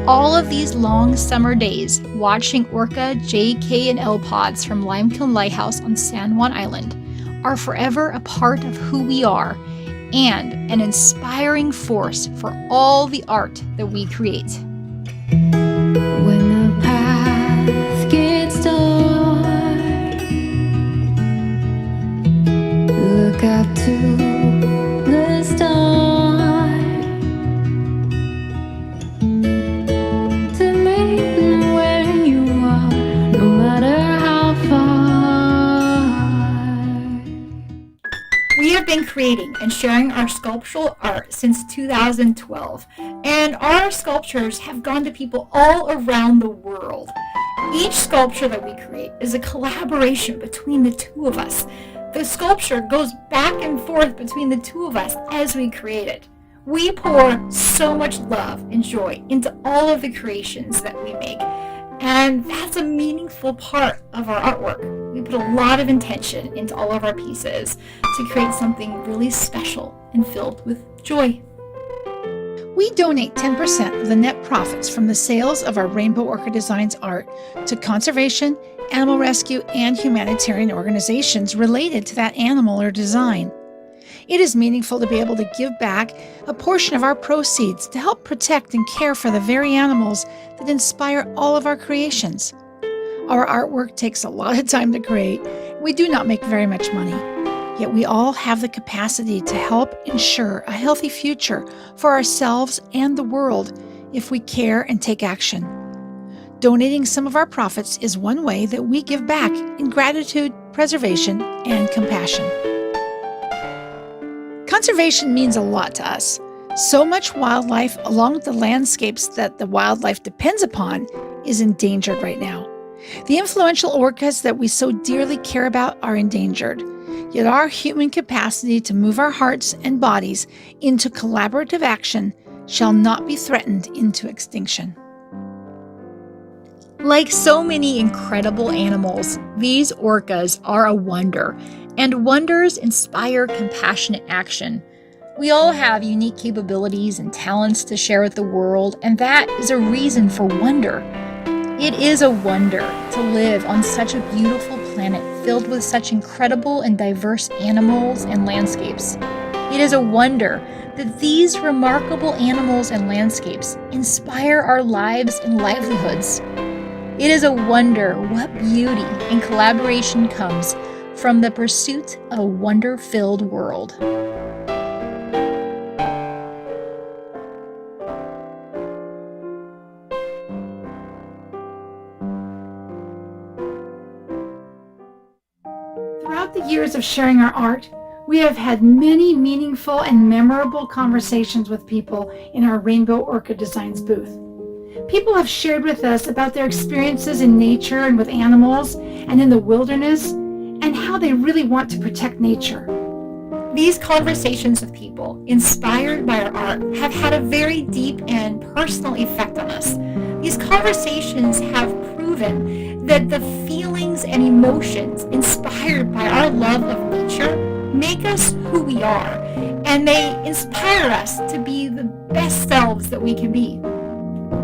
All of these long summer days, watching Orca, J, K, and L pods from Limekiln Lighthouse on San Juan Island are forever a part of who we are and an inspiring force for all the art that we create. When the path gets dark, look up to the stars. We have been creating and sharing our sculptural art since 2012, and our sculptures have gone to people all around the world. Each sculpture that we create is a collaboration between the two of us. The sculpture goes back and forth between the two of us as we create it. We pour so much love and joy into all of the creations that we make, and that's a meaningful part of our artwork. We put a lot of intention into all of our pieces to create something really special and filled with joy. We donate 10% of the net profits from the sales of our Rainbow Orca Designs art to conservation, animal rescue, and humanitarian organizations related to that animal or design. It is meaningful to be able to give back a portion of our proceeds to help protect and care for the very animals that inspire all of our creations. Our artwork takes a lot of time to create. We do not make very much money, yet we all have the capacity to help ensure a healthy future for ourselves and the world if we care and take action. Donating some of our profits is one way that we give back in gratitude, preservation, and compassion. Conservation means a lot to us. So much wildlife along the landscapes that the wildlife depends upon is endangered right now. The influential orcas that we so dearly care about are endangered, yet our human capacity to move our hearts and bodies into collaborative action shall not be threatened into extinction. Like so many incredible animals, these orcas are a wonder, and wonders inspire compassionate action. We all have unique capabilities and talents to share with the world, and that is a reason for wonder. It is a wonder to live on such a beautiful planet filled with such incredible and diverse animals and landscapes. It is a wonder that these remarkable animals and landscapes inspire our lives and livelihoods. It is a wonder what beauty and collaboration comes from the pursuit of a wonder-filled world. Throughout the years of sharing our art, we have had many meaningful and memorable conversations with people in our Rainbow Orca Designs booth. People have shared with us about their experiences in nature and with animals and in the wilderness, and how they really want to protect nature. These conversations with people inspired by our art have had a very deep and personal effect on us. These conversations have proven that the feelings and emotions inspired by our love of nature make us who we are, and they inspire us to be the best selves that we can be.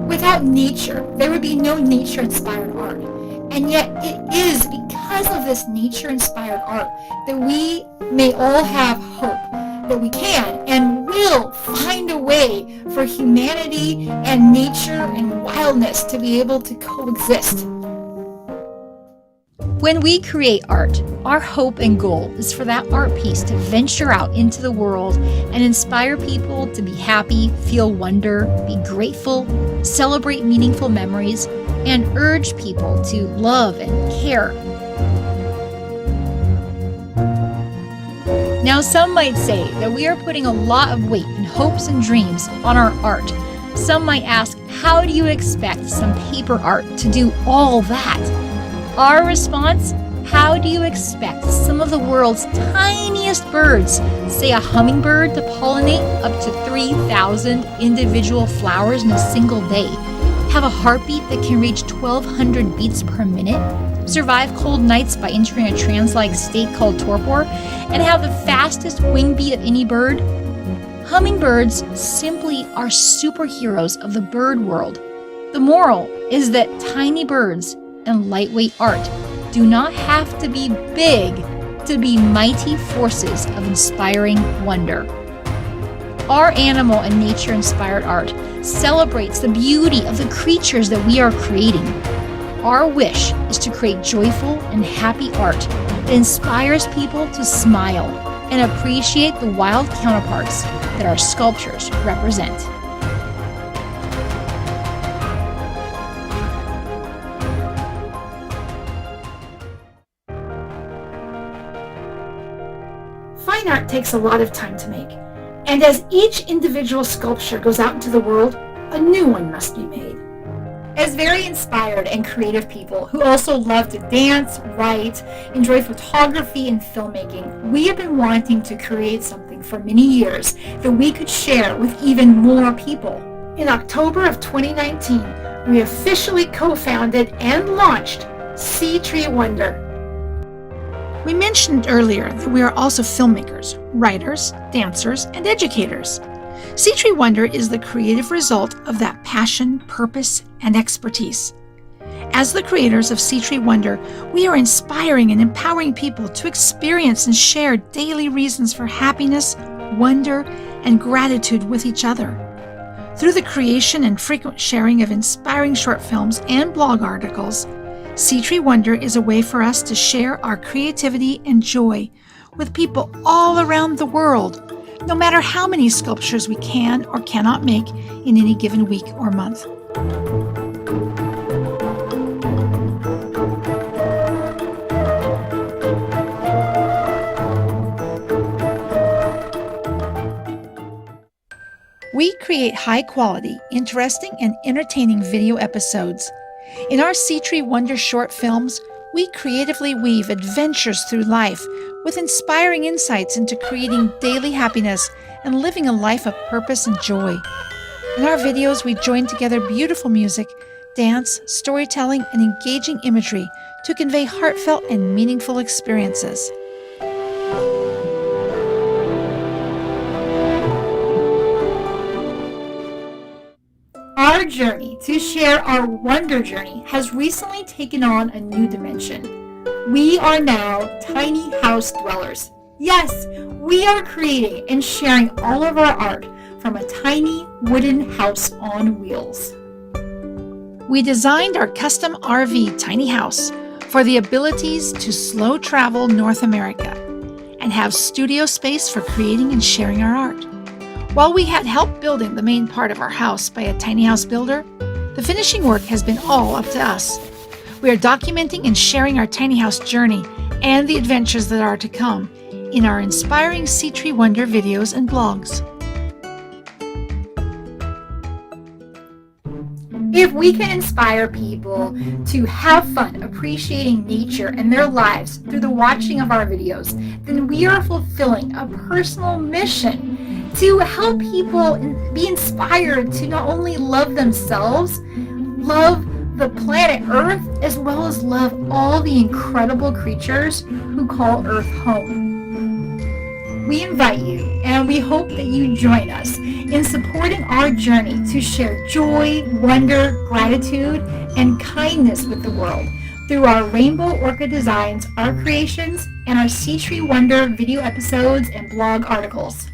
Without nature, there would be no nature-inspired art. And yet it is because of this nature-inspired art that we may all have hope that we can and will find a way for humanity and nature and wildness to be able to coexist. When we create art, our hope and goal is for that art piece to venture out into the world and inspire people to be happy, feel wonder, be grateful, celebrate meaningful memories, and urge people to love and care. Now, some might say that we are putting a lot of weight and hopes and dreams on our art. Some might ask, how do you expect some paper art to do all that? Our response, how do you expect some of the world's tiniest birds, say a hummingbird, to pollinate up to 3,000 individual flowers in a single day, have a heartbeat that can reach 1,200 beats per minute, survive cold nights by entering a trance-like state called torpor, and have the fastest wing beat of any bird? Hummingbirds simply are superheroes of the bird world. The moral is that tiny birds and lightweight art do not have to be big to be mighty forces of inspiring wonder. Our animal and nature-inspired art celebrates the beauty of the creatures that we are creating. Our wish is to create joyful and happy art that inspires people to smile and appreciate the wild counterparts that our sculptures represent. Fine art takes a lot of time to make, and as each individual sculpture goes out into the world, a new one must be made. As very inspired and creative people who also love to dance, write, enjoy photography and filmmaking, we have been wanting to create something for many years that we could share with even more people. In October of 2019, we officially co-founded and launched Sea Tree Wonder. We mentioned earlier that we are also filmmakers, writers, dancers, and educators. Sea Tree Wonder is the creative result of that passion, purpose, and expertise. As the creators of Sea Tree Wonder, we are inspiring and empowering people to experience and share daily reasons for happiness, wonder, and gratitude with each other. Through the creation and frequent sharing of inspiring short films and blog articles, Sea Tree Wonder is a way for us to share our creativity and joy with people all around the world, no matter how many sculptures we can or cannot make in any given week or month. We create high-quality, interesting, and entertaining video episodes. In our Sea Tree Wonder short films, we creatively weave adventures through life with inspiring insights into creating daily happiness and living a life of purpose and joy. In our videos, we join together beautiful music, dance, storytelling, and engaging imagery to convey heartfelt and meaningful experiences. Our journey to share our wonder journey has recently taken on a new dimension. We are now tiny house dwellers. Yes, we are creating and sharing all of our art from a tiny wooden house on wheels. We designed our custom RV tiny house for the abilities to slow travel North America and have studio space for creating and sharing our art. While we had help building the main part of our house by a tiny house builder, the finishing work has been all up to us. We are documenting and sharing our tiny house journey and the adventures that are to come in our inspiring Sea Tree Wonder videos and blogs. If we can inspire people to have fun appreciating nature and their lives through the watching of our videos, then we are fulfilling a personal mission to help people be inspired to not only love themselves, love the planet Earth, as well as love all the incredible creatures who call Earth home. We invite you, and we hope that you join us in supporting our journey to share joy, wonder, gratitude, and kindness with the world through our Rainbow Orca designs, our creations, and our Sea Tree Wonder video episodes and blog articles.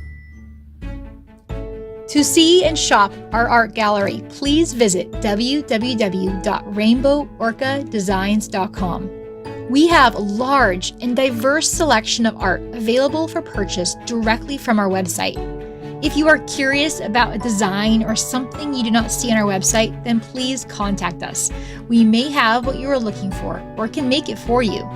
To see and shop our art gallery, please visit www.rainboworcadesigns.com. We have a large and diverse selection of art available for purchase directly from our website. If you are curious about a design or something you do not see on our website, then please contact us. We may have what you are looking for or can make it for you.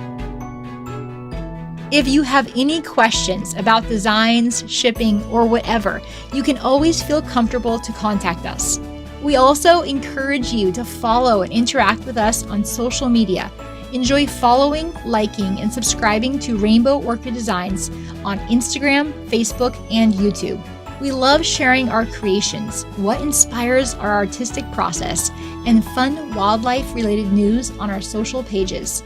If you have any questions about designs, shipping, or whatever, you can always feel comfortable to contact us. We also encourage you to follow and interact with us on social media. Enjoy following, liking, and subscribing to Rainbow Orca Designs on Instagram, Facebook, and YouTube. We love sharing our creations, what inspires our artistic process, and fun wildlife-related news on our social pages.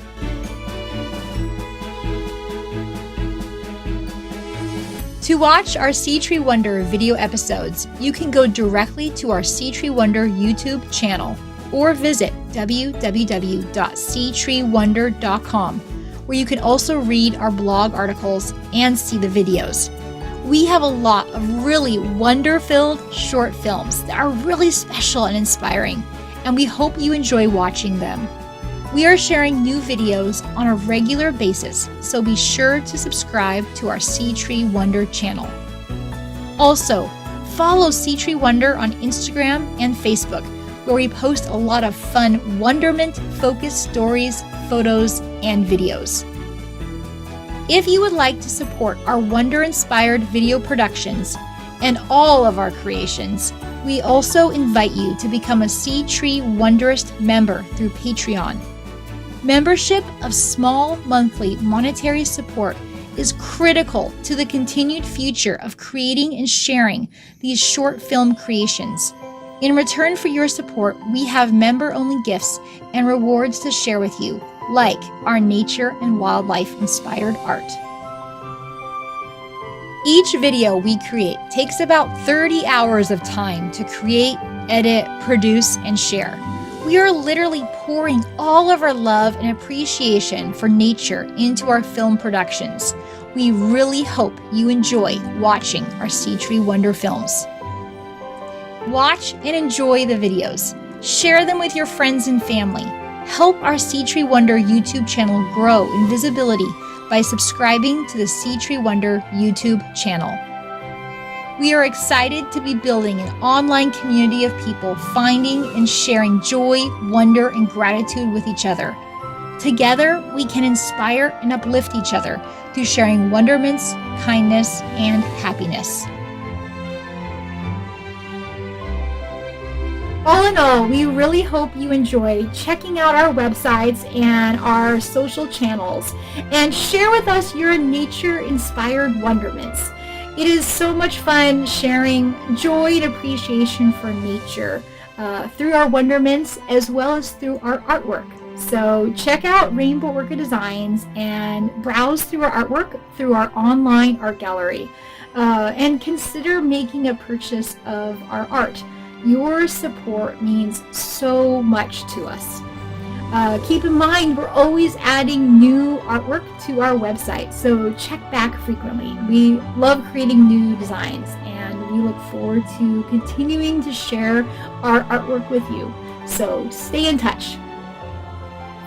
To watch our Sea Tree Wonder video episodes, you can go directly to our Sea Tree Wonder YouTube channel or visit www.seatreewonder.com, where you can also read our blog articles and see the videos. We have a lot of really wonder-filled short films that are really special and inspiring, and we hope you enjoy watching them. We are sharing new videos on a regular basis, so be sure to subscribe to our Sea Tree Wonder channel. Also, follow Sea Tree Wonder on Instagram and Facebook, where we post a lot of fun wonderment-focused stories, photos, and videos. If you would like to support our wonder-inspired video productions and all of our creations, we also invite you to become a Sea Tree Wonderist member through Patreon. Membership of small monthly monetary support is critical to the continued future of creating and sharing these short film creations. In return for your support, we have member-only gifts and rewards to share with you, like our nature and wildlife-inspired art. Each video we create takes about 30 hours of time to create, edit, produce, and share. We are literally pouring all of our love and appreciation for nature into our film productions. We really hope you enjoy watching our Sea Tree Wonder films. Watch and enjoy the videos. Share them with your friends and family. Help our Sea Tree Wonder YouTube channel grow in visibility by subscribing to the Sea Tree Wonder YouTube channel. We are excited to be building an online community of people finding and sharing joy, wonder, and gratitude with each other. Together, we can inspire and uplift each other through sharing wonderments, kindness, and happiness. All in all, we really hope you enjoy checking out our websites and our social channels and share with us your nature-inspired wonderments. It is so much fun sharing joy and appreciation for nature through our wonderments as well as through our artwork. So check out Rainbow Orca Designs and browse through our artwork through our online art gallery and consider making a purchase of our art. Your support means so much to us. Keep in mind, we're always adding new artwork to our website, so check back frequently. We love creating new designs, and we look forward to continuing to share our artwork with you. So stay in touch.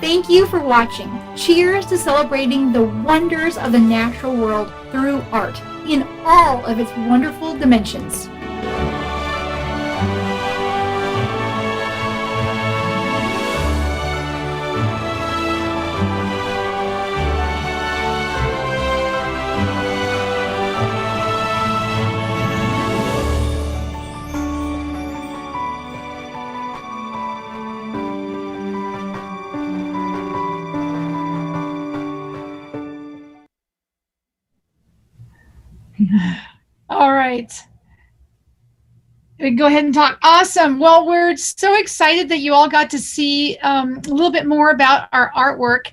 Thank you for watching. Cheers to celebrating the wonders of the natural world through art in all of its wonderful dimensions. All right. Go ahead and talk. Awesome. Well, we're so excited that you all got to see a little bit more about our artwork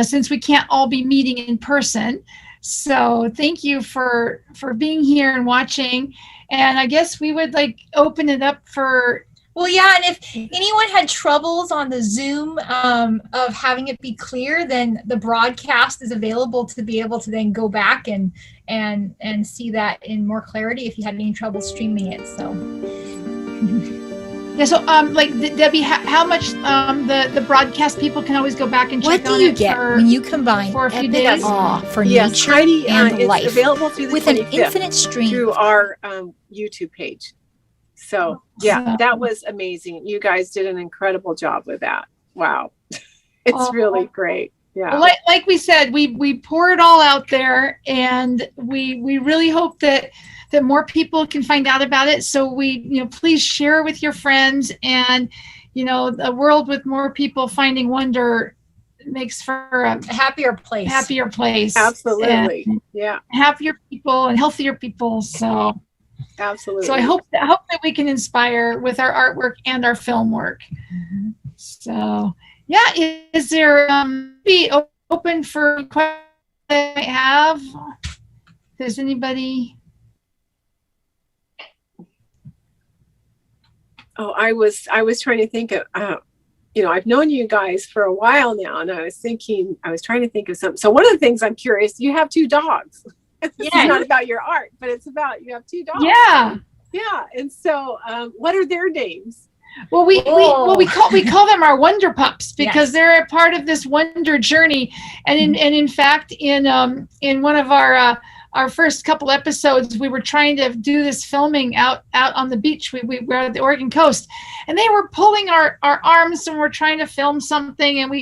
since we can't all be meeting in person. So thank you for being here and watching. And I guess we would like open it up for. Well, yeah, and if anyone had troubles on the Zoom of having it be clear, then the broadcast is available to be able to then go back and see that in more clarity if you had any trouble streaming it. So Yeah, so like Debbie, how much the broadcast people can always go back and check What do on you it get for, when you combine for a few epic days? awe for Yes, nature Heidi, and it's life available through the with an 25th infinite stream through of our YouTube page. So yeah, that was amazing. You guys did an incredible job with that. Wow. It's really great. Yeah. Like we said, we pour it all out there, and we really hope that more people can find out about it. So please share with your friends, and a world with more people finding wonder makes for a happier place. Absolutely. And yeah. Happier people and healthier people. So absolutely. So I hope that we can inspire with our artwork and our film work. Mm-hmm. So yeah, is there be open for questions that I have? Does anybody? Oh, I was trying to think of, I've known you guys for a while now, and I was trying to think of something. So one of the things I'm curious, you have 2 dogs. It's not about your art, but it's about, you have 2 dogs. Yeah. Yeah. And so, what are their names? Well, we call them our wonder pups, because they're a part of this wonder journey. And in fact, in one of our first couple episodes, we were trying to do this filming out on the beach. We were at the Oregon coast, and they were pulling our arms, and we're trying to film something. And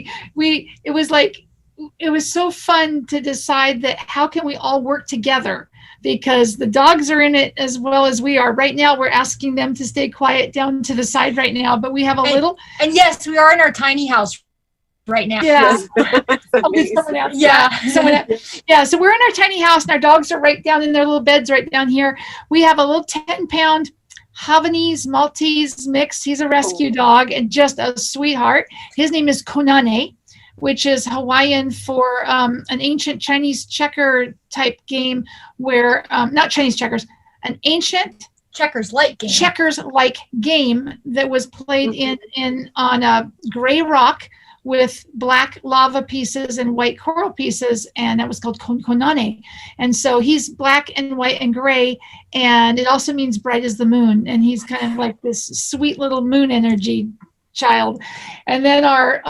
it was so fun to decide that how can we all work together, because the dogs are in it as well as we are. Right now, we're asking them to stay quiet down to the side right now, but we have little. And yes, we are in our tiny house right now. Yeah. Yeah. So we're in our tiny house, and our dogs are right down in their little beds right down here. We have a little 10-pound Havanese Maltese mix. He's a rescue dog and just a sweetheart. His name is Konane, which is Hawaiian for an ancient Chinese checker type game where, not Chinese checkers, an ancient checkers-like game that was played on a gray rock with black lava pieces and white coral pieces, and that was called Konane. And so he's black and white and gray, and it also means bright as the moon, and he's kind of like this sweet little moon energy child. And then our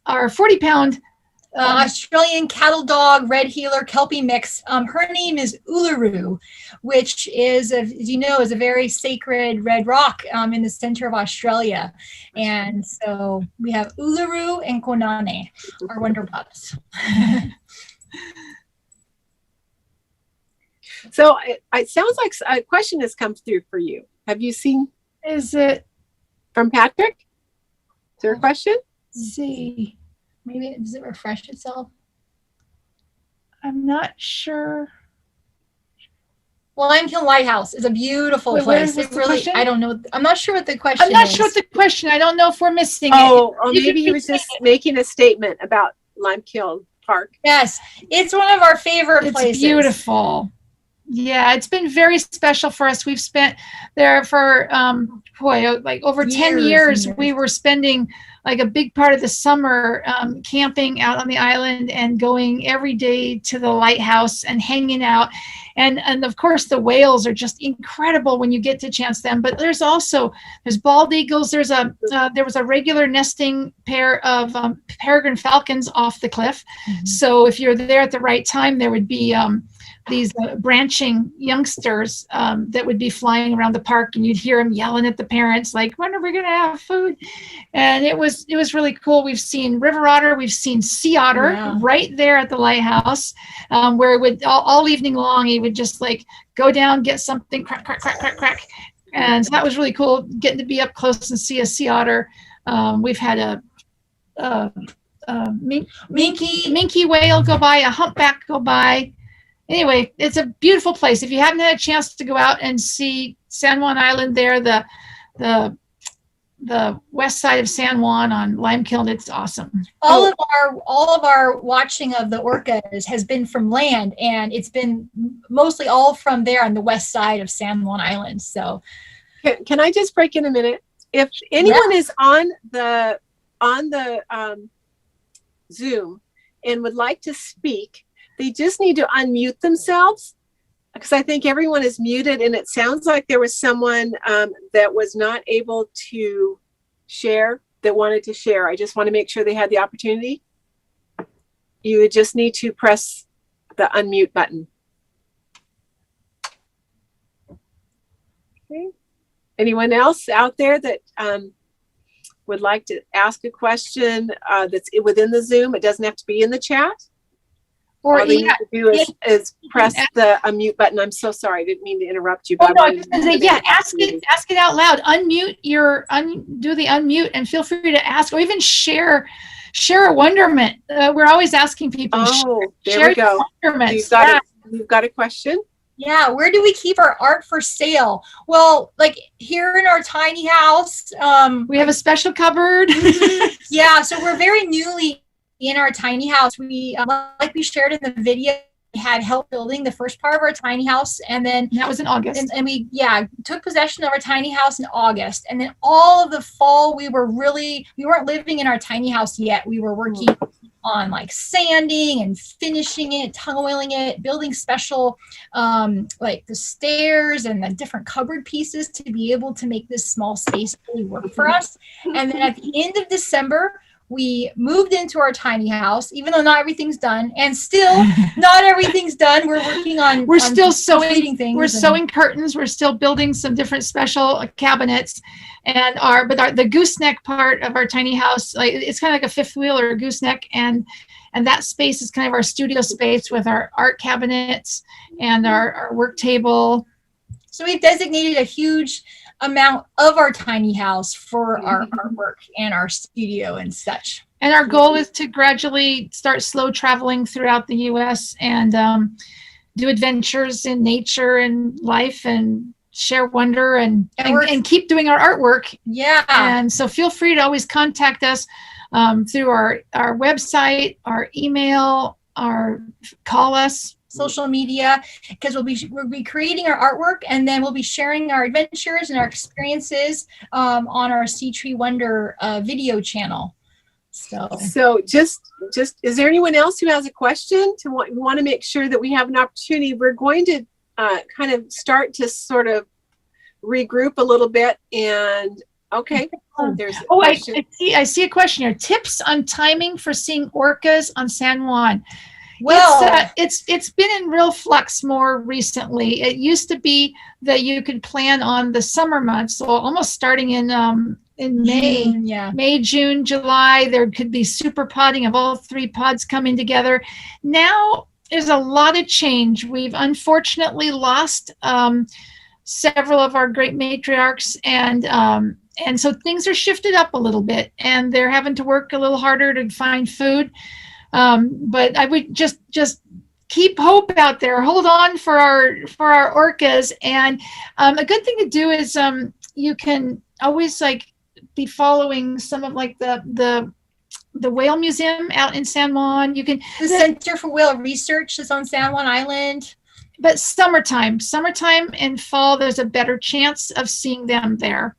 40-pound Australian cattle dog red heeler Kelpie mix. Her name is Uluru, which is, as you know, is a very sacred red rock in the center of Australia. And so we have Uluru and Konane, our wonder pups. So it sounds like a question has come through for you. Have you seen? Is it from Patrick? Is there a question? Let's see. Maybe does it refresh itself? I'm not sure. Well, Limekiln Lighthouse is a beautiful place. It really, I don't know. I'm not sure what the question is. I'm not sure what the question. I don't know if we're missing it. Oh, maybe he was just making a statement about Limekiln Park. Yes, it's one of our favorite places. It's beautiful. Yeah, it's been very special for us. We've spent there for like over 10 years. We were spending like a big part of the summer camping out on the island and going every day to the lighthouse and hanging out. And of course the whales are just incredible when you get to chance them. But there's bald eagles. There was a regular nesting pair of peregrine falcons off the cliff. Mm-hmm. So if you're there at the right time, there would be these branching youngsters that would be flying around the park, and you'd hear them yelling at the parents like, when are we going to have food? And it was really cool. We've seen river otter, we've seen sea otter right there at the lighthouse, where it would all evening long, he would just like go down, get something, crack, crack, crack, crack, crack. And so that was really cool, getting to be up close and see a sea otter. We've had a minke whale go by, a humpback go by. Anyway, it's a beautiful place. If you haven't had a chance to go out and see San Juan Island there, the west side of San Juan on Limekiln, it's awesome. All of our watching of the orcas has been from land, and it's been mostly all from there on the west side of San Juan Island. So, can I just break in a minute? If anyone is on the Zoom and would like to speak, they just need to unmute themselves because I think everyone is muted, and it sounds like there was someone that was not able to share that wanted to share. I just want to make sure they had the opportunity. You would just need to press the unmute button. Okay. Anyone else out there that would like to ask a question that's within the Zoom? It doesn't have to be in the chat. Or all they need to do is press the unmute button. I'm so sorry, I didn't mean to interrupt you. Oh, no, ask it out loud. Unmute do the unmute, and feel free to ask, or even share a wonderment. We're always asking people. Oh, there we go. You've got a question. Yeah, where do we keep our art for sale? Well, like here in our tiny house, we have a special cupboard. Yeah, so we're very newly in our tiny house. We, like we shared in the video, we had help building the first part of our tiny house, and then that was in August. And we took possession of our tiny house in August, and then all of the fall we weren't living in our tiny house yet. We were working on like sanding and finishing it, tongue oiling it, building special like the stairs and the different cupboard pieces to be able to make this small space really work for us. And then at the end of December, we moved into our tiny house, even though not everything's done, and still not everything's done. We're working on. We're still sewing things. We're sewing curtains. We're still building some different special cabinets, and the gooseneck part of our tiny house, like it's kind of like a fifth wheel or a gooseneck, and that space is kind of our studio space with our art cabinets and our work table. So we've designated a huge amount of our tiny house for our artwork and our studio and such. And our goal is to gradually start slow traveling throughout the U.S. and do adventures in nature and life and share wonder and keep doing our artwork. Yeah. And so feel free to always contact us through our website, our email, call us. Social media, because we'll be creating our artwork, and then we'll be sharing our adventures and our experiences on our Sea Tree Wonder video channel. So just is there anyone else who has a question? We want to make sure that we have an opportunity. We're going to kind of start to sort of regroup a little bit, and okay. There's a question. I see a question here. Tips on timing for seeing orcas on San Juan. Well, it's been in real flux more recently. It used to be that you could plan on the summer months, so almost starting in May, May, June, July. There could be super podding of all three pods coming together. Now there's a lot of change. We've unfortunately lost several of our great matriarchs, and so things are shifted up a little bit, and they're having to work a little harder to find food. But I would just keep hope out there. Hold on for our orcas. And a good thing to do is you can always be following some of the whale museum out in San Juan. You can the Center for Whale Research is on San Juan Island. But summertime and fall, there's a better chance of seeing them there.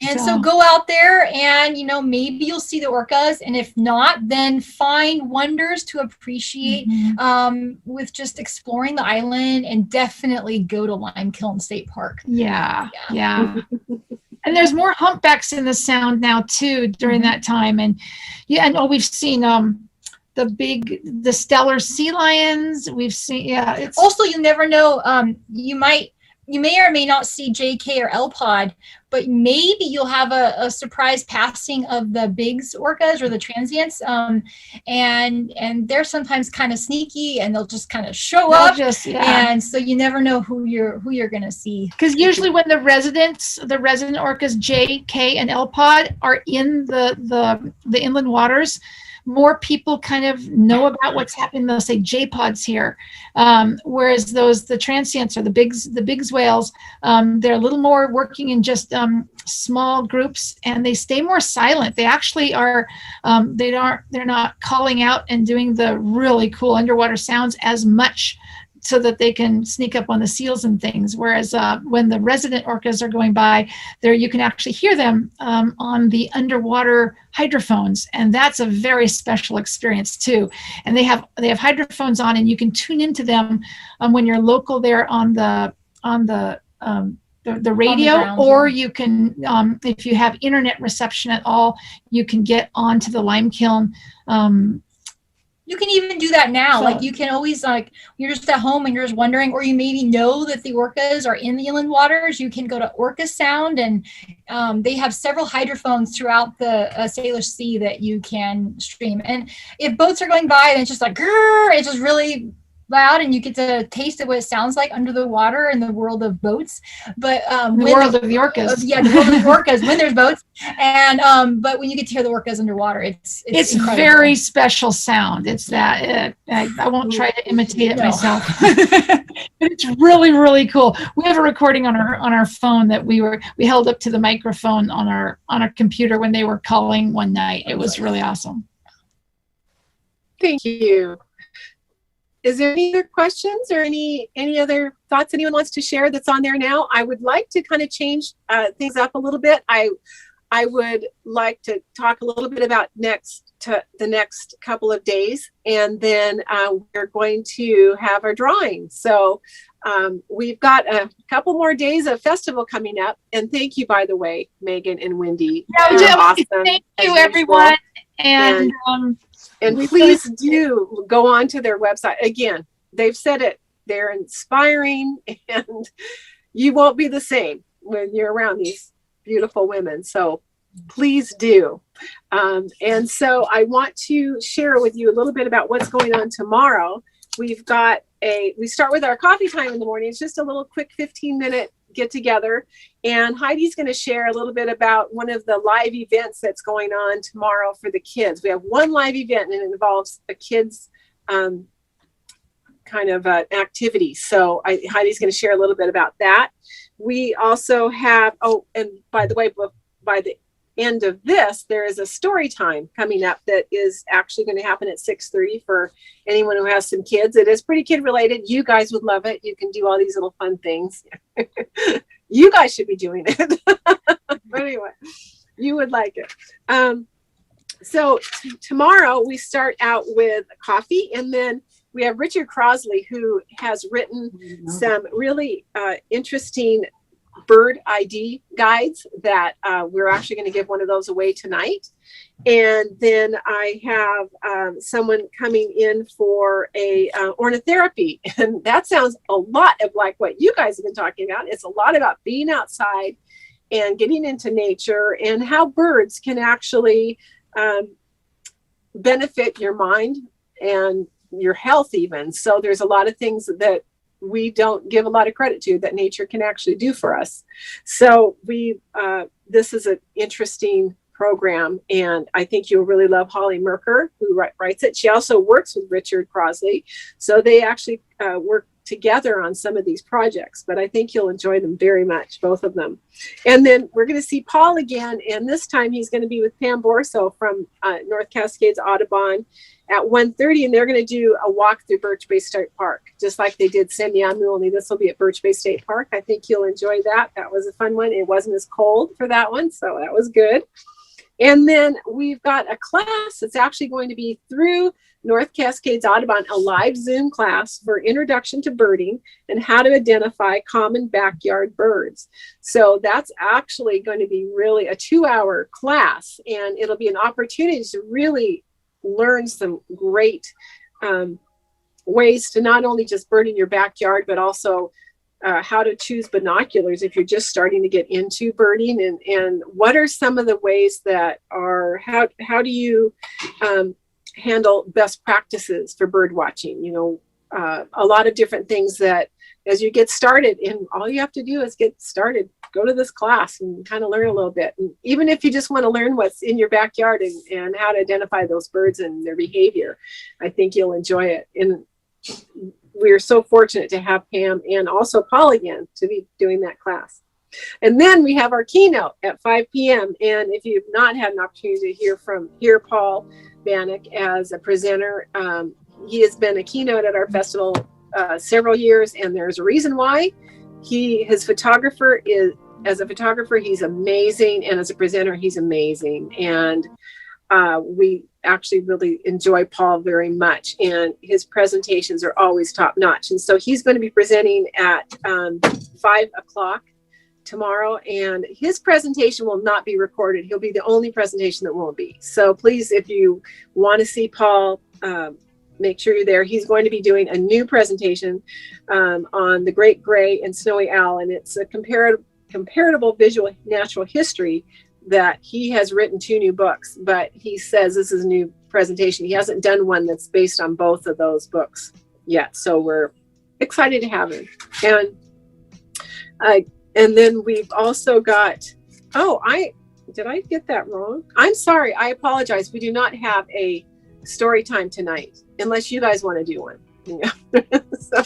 And so go out there and, maybe you'll see the orcas. And if not, then find wonders to appreciate with just exploring the island, and definitely go to Limekiln State Park. Yeah. And there's more humpbacks in the Sound now, too, during that time. And we've seen the stellar sea lions. We've seen, it's also, you never know, you may or may not see JK or L pod, but maybe you'll have a surprise passing of the Biggs orcas or the transients, and they're sometimes kind of sneaky, and they'll just kind of show up. And so you never know who you're going to see. Because usually when the resident orcas JK and L pod are in the inland waters, more people kind of know about what's happening. They'll say J-pods here, whereas the transients or the Biggs whales, they're a little more working in just small groups, and they stay more silent. They actually are they're not calling out and doing the really cool underwater sounds as much so that they can sneak up on the seals and things. Whereas when the resident orcas are going by, there you can actually hear them on the underwater hydrophones, and that's a very special experience too. And they have hydrophones on, and you can tune into them when you're local there on the radio, ground, or you can, if you have internet reception at all, you can get onto the lime kiln. You can even do that now. So- Like you can always, like, you're just at home and you're just wondering, or you maybe know that the orcas are in the inland waters. You can go to Orca Sound, and they have several hydrophones throughout the Salish Sea that you can stream. And if boats are going by and it's just like, grrr, it's just really loud, and you get to taste what it sounds like under the water in the world of boats. But The world of the orcas. yeah, the world of orcas when there's boats, and but when you get to hear the orcas underwater, it's incredible. very special sound. It's that I won't try to imitate it No. myself. But it's really, really cool. We have a recording on our phone that we held up to the microphone on our computer when they were calling one night. It was really awesome. Thank you. Is there any other questions or any other thoughts anyone wants to share that's on there now? I would like to kind of change things up a little bit. I would like to talk a little bit about the next couple of days, and then we're going to have our drawing. So we've got a couple more days of festival coming up. And thank you, by the way, Megan and Wendy. You're awesome, Thank as you, usual. everyone. And And we please do go on to their website. Again, they've said it. They're inspiring, and you won't be the same when you're around these beautiful women. So please do. And so I want to share with you a little bit about what's going on tomorrow. We start with our coffee time in the morning. It's just a little quick 15-minute get together, and Heidi's going to share a little bit about one of the live events that's going on tomorrow for the kids. We have one live event, and it involves a kids kind of activity. So Heidi's going to share a little bit about that. We also have, and by the way, by the end of this, there is a story time coming up that is actually going to happen at 6:30 for anyone who has some kids. It is pretty kid related. You guys would love it. You can do all these little fun things. You guys should be doing it. But anyway, you would like it. So tomorrow we start out with coffee, and then we have Richard Crosley, who has written some really interesting bird ID guides that we're actually going to give one of those away tonight. And then I have someone coming in for a ornithotherapy, and that sounds a lot of like what you guys have been talking about. It's a lot about being outside and getting into nature, and how birds can actually benefit your mind and your health even. So there's a lot of things that we don't give a lot of credit to that nature can actually do for us. So this is an interesting program, and I think you'll really love Holly Merker, who writes it. She also works with Richard Crosley, so they actually work together on some of these projects, but I think you'll enjoy them very much, both of them. And then we're going to see Paul again, and this time he's going to be with Pam Borso from North Cascades Audubon at 1:30, and they're going to do a walk through Birch Bay State Park, just like they did Semiahmoo, only this will be at Birch Bay State Park. I think you'll enjoy that. That was a fun one. It wasn't as cold for that one, so that was good. And then we've got a class that's actually going to be through North Cascades Audubon, a live Zoom class for introduction to birding and how to identify common backyard birds. So that's actually going to be really a 2-hour class, and it'll be an opportunity to really learn some great ways to not only just bird in your backyard, but also how to choose binoculars if you're just starting to get into birding, and what are some of the ways that are, how do you handle best practices for bird watching? You know, a lot of different things that as you get started, and all you have to do is get started, go to this class and kind of learn a little bit. And even if you just want to learn what's in your backyard and how to identify those birds and their behavior, I think you'll enjoy it. And we're so fortunate to have Pam and also Paul again to be doing that class. And then we have our keynote at 5 p.m. And if you've not had an opportunity to hear Paul Bannock as a presenter, he has been a keynote at our festival several years, and there's a reason why. His photographer is, as a photographer, he's amazing, and as a presenter, he's amazing. And we actually really enjoy Paul very much, and his presentations are always top notch. And so he's going to be presenting at 5 o'clock tomorrow, and his presentation will not be recorded. He'll be the only presentation that won't be. So please, if you want to see Paul, make sure you're there. He's going to be doing a new presentation on the great gray and snowy owl, and it's a comparable visual natural history that he has written 2 new books, but he says this is a new presentation. He hasn't done one that's based on both of those books yet. So we're excited to have him. And then we've also got, did I get that wrong? I'm sorry, I apologize. We do not have a story time tonight, unless you guys want to do one. So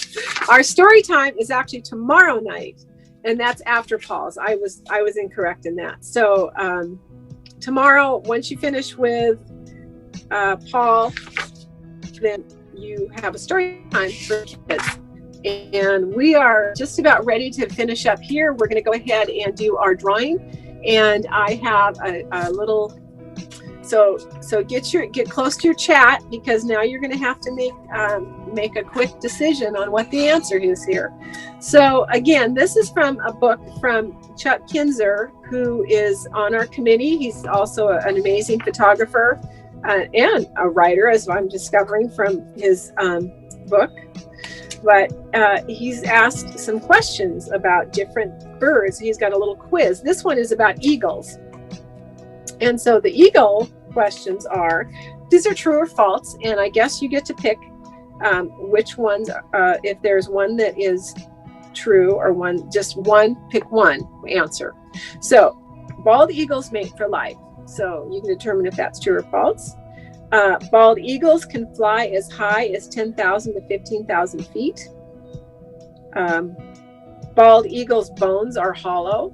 our story time is actually tomorrow night, and that's after Paul's. I was incorrect in that. So tomorrow, once you finish with Paul, then you have a story time for kids. And we are just about ready to finish up here. We're going to go ahead and do our drawing, and I have a little. So get close to your chat, because now you're going to have to make a quick decision on what the answer is here. So again, this is from a book from Chuck Kinzer, who is on our committee. He's also an amazing photographer and a writer, as I'm discovering from his book. But he's asked some questions about different birds. He's got a little quiz. This one is about eagles. And so the eagle questions are, these are true or false, and I guess you get to pick which ones, if there's one that is true or just one, pick one answer. So bald eagles mate for life. So you can determine if that's true or false. Bald eagles can fly as high as 10,000 to 15,000 feet. Bald eagles' bones are hollow,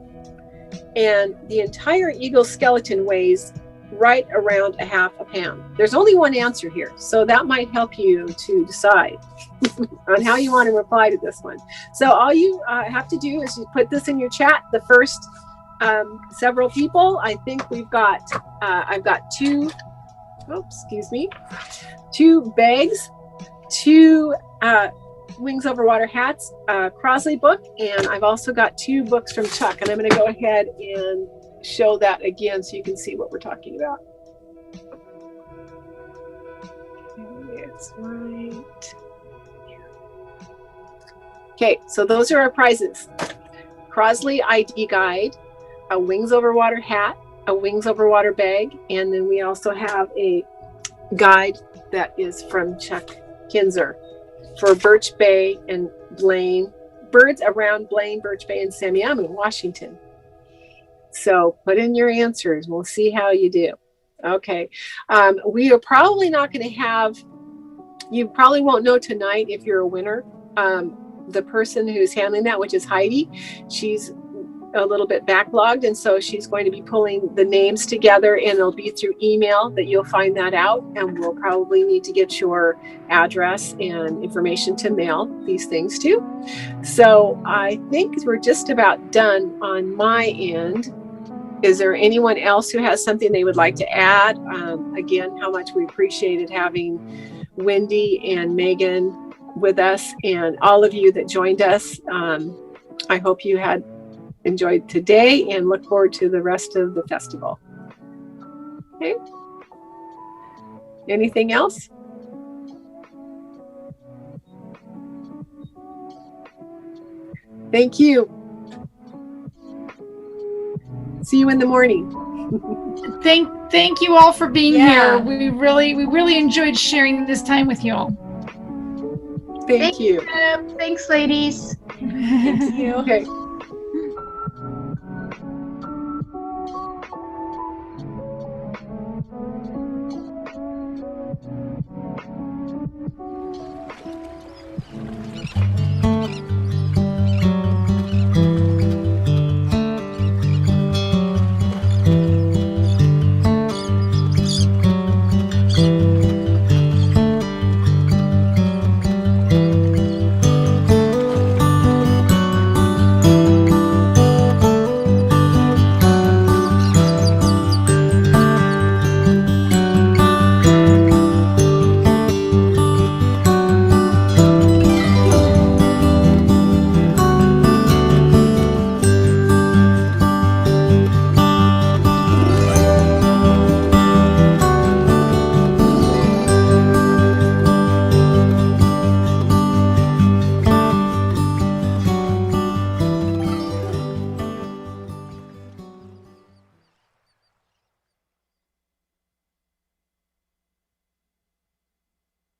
and the entire eagle skeleton weighs right around a half a pound. There's only one answer here, so that might help you to decide on how you want to reply to this one. So all you have to do is you put this in your chat. The first several people, I think we've got, I've got two bags, 2 Wings Over Water hats, Crosley book, and I've also got 2 books from Chuck, and I'm going to go ahead and show that again so you can see what we're talking about. It's right here. Okay, so those are our prizes. Crosley ID guide, a Wings Over Water hat, a Wings Over Water bag, and then we also have a guide that is from Chuck Kinzer for Birch Bay and Blaine, birds around Blaine, Birch Bay, and Semiahmoo, Washington. So put in your answers. We'll see how you do. Okay. We are probably not going to have, you probably won't know tonight if you're a winner. The person who's handling that, which is Heidi, she's a little bit backlogged, and so she's going to be pulling the names together, and it'll be through email that you'll find that out, and we'll probably need to get your address and information to mail these things to. So I think we're just about done on my end. Is there anyone else who has something they would like to add? Again, how much we appreciated having Wendy and Megan with us, and all of you that joined us. I hope you had enjoyed today and look forward to the rest of the festival. Okay. Anything else? Thank you. See you in the morning. Thank you all for being here. We really enjoyed sharing this time with you all. Thank you. Thanks, ladies. Thank you. Okay.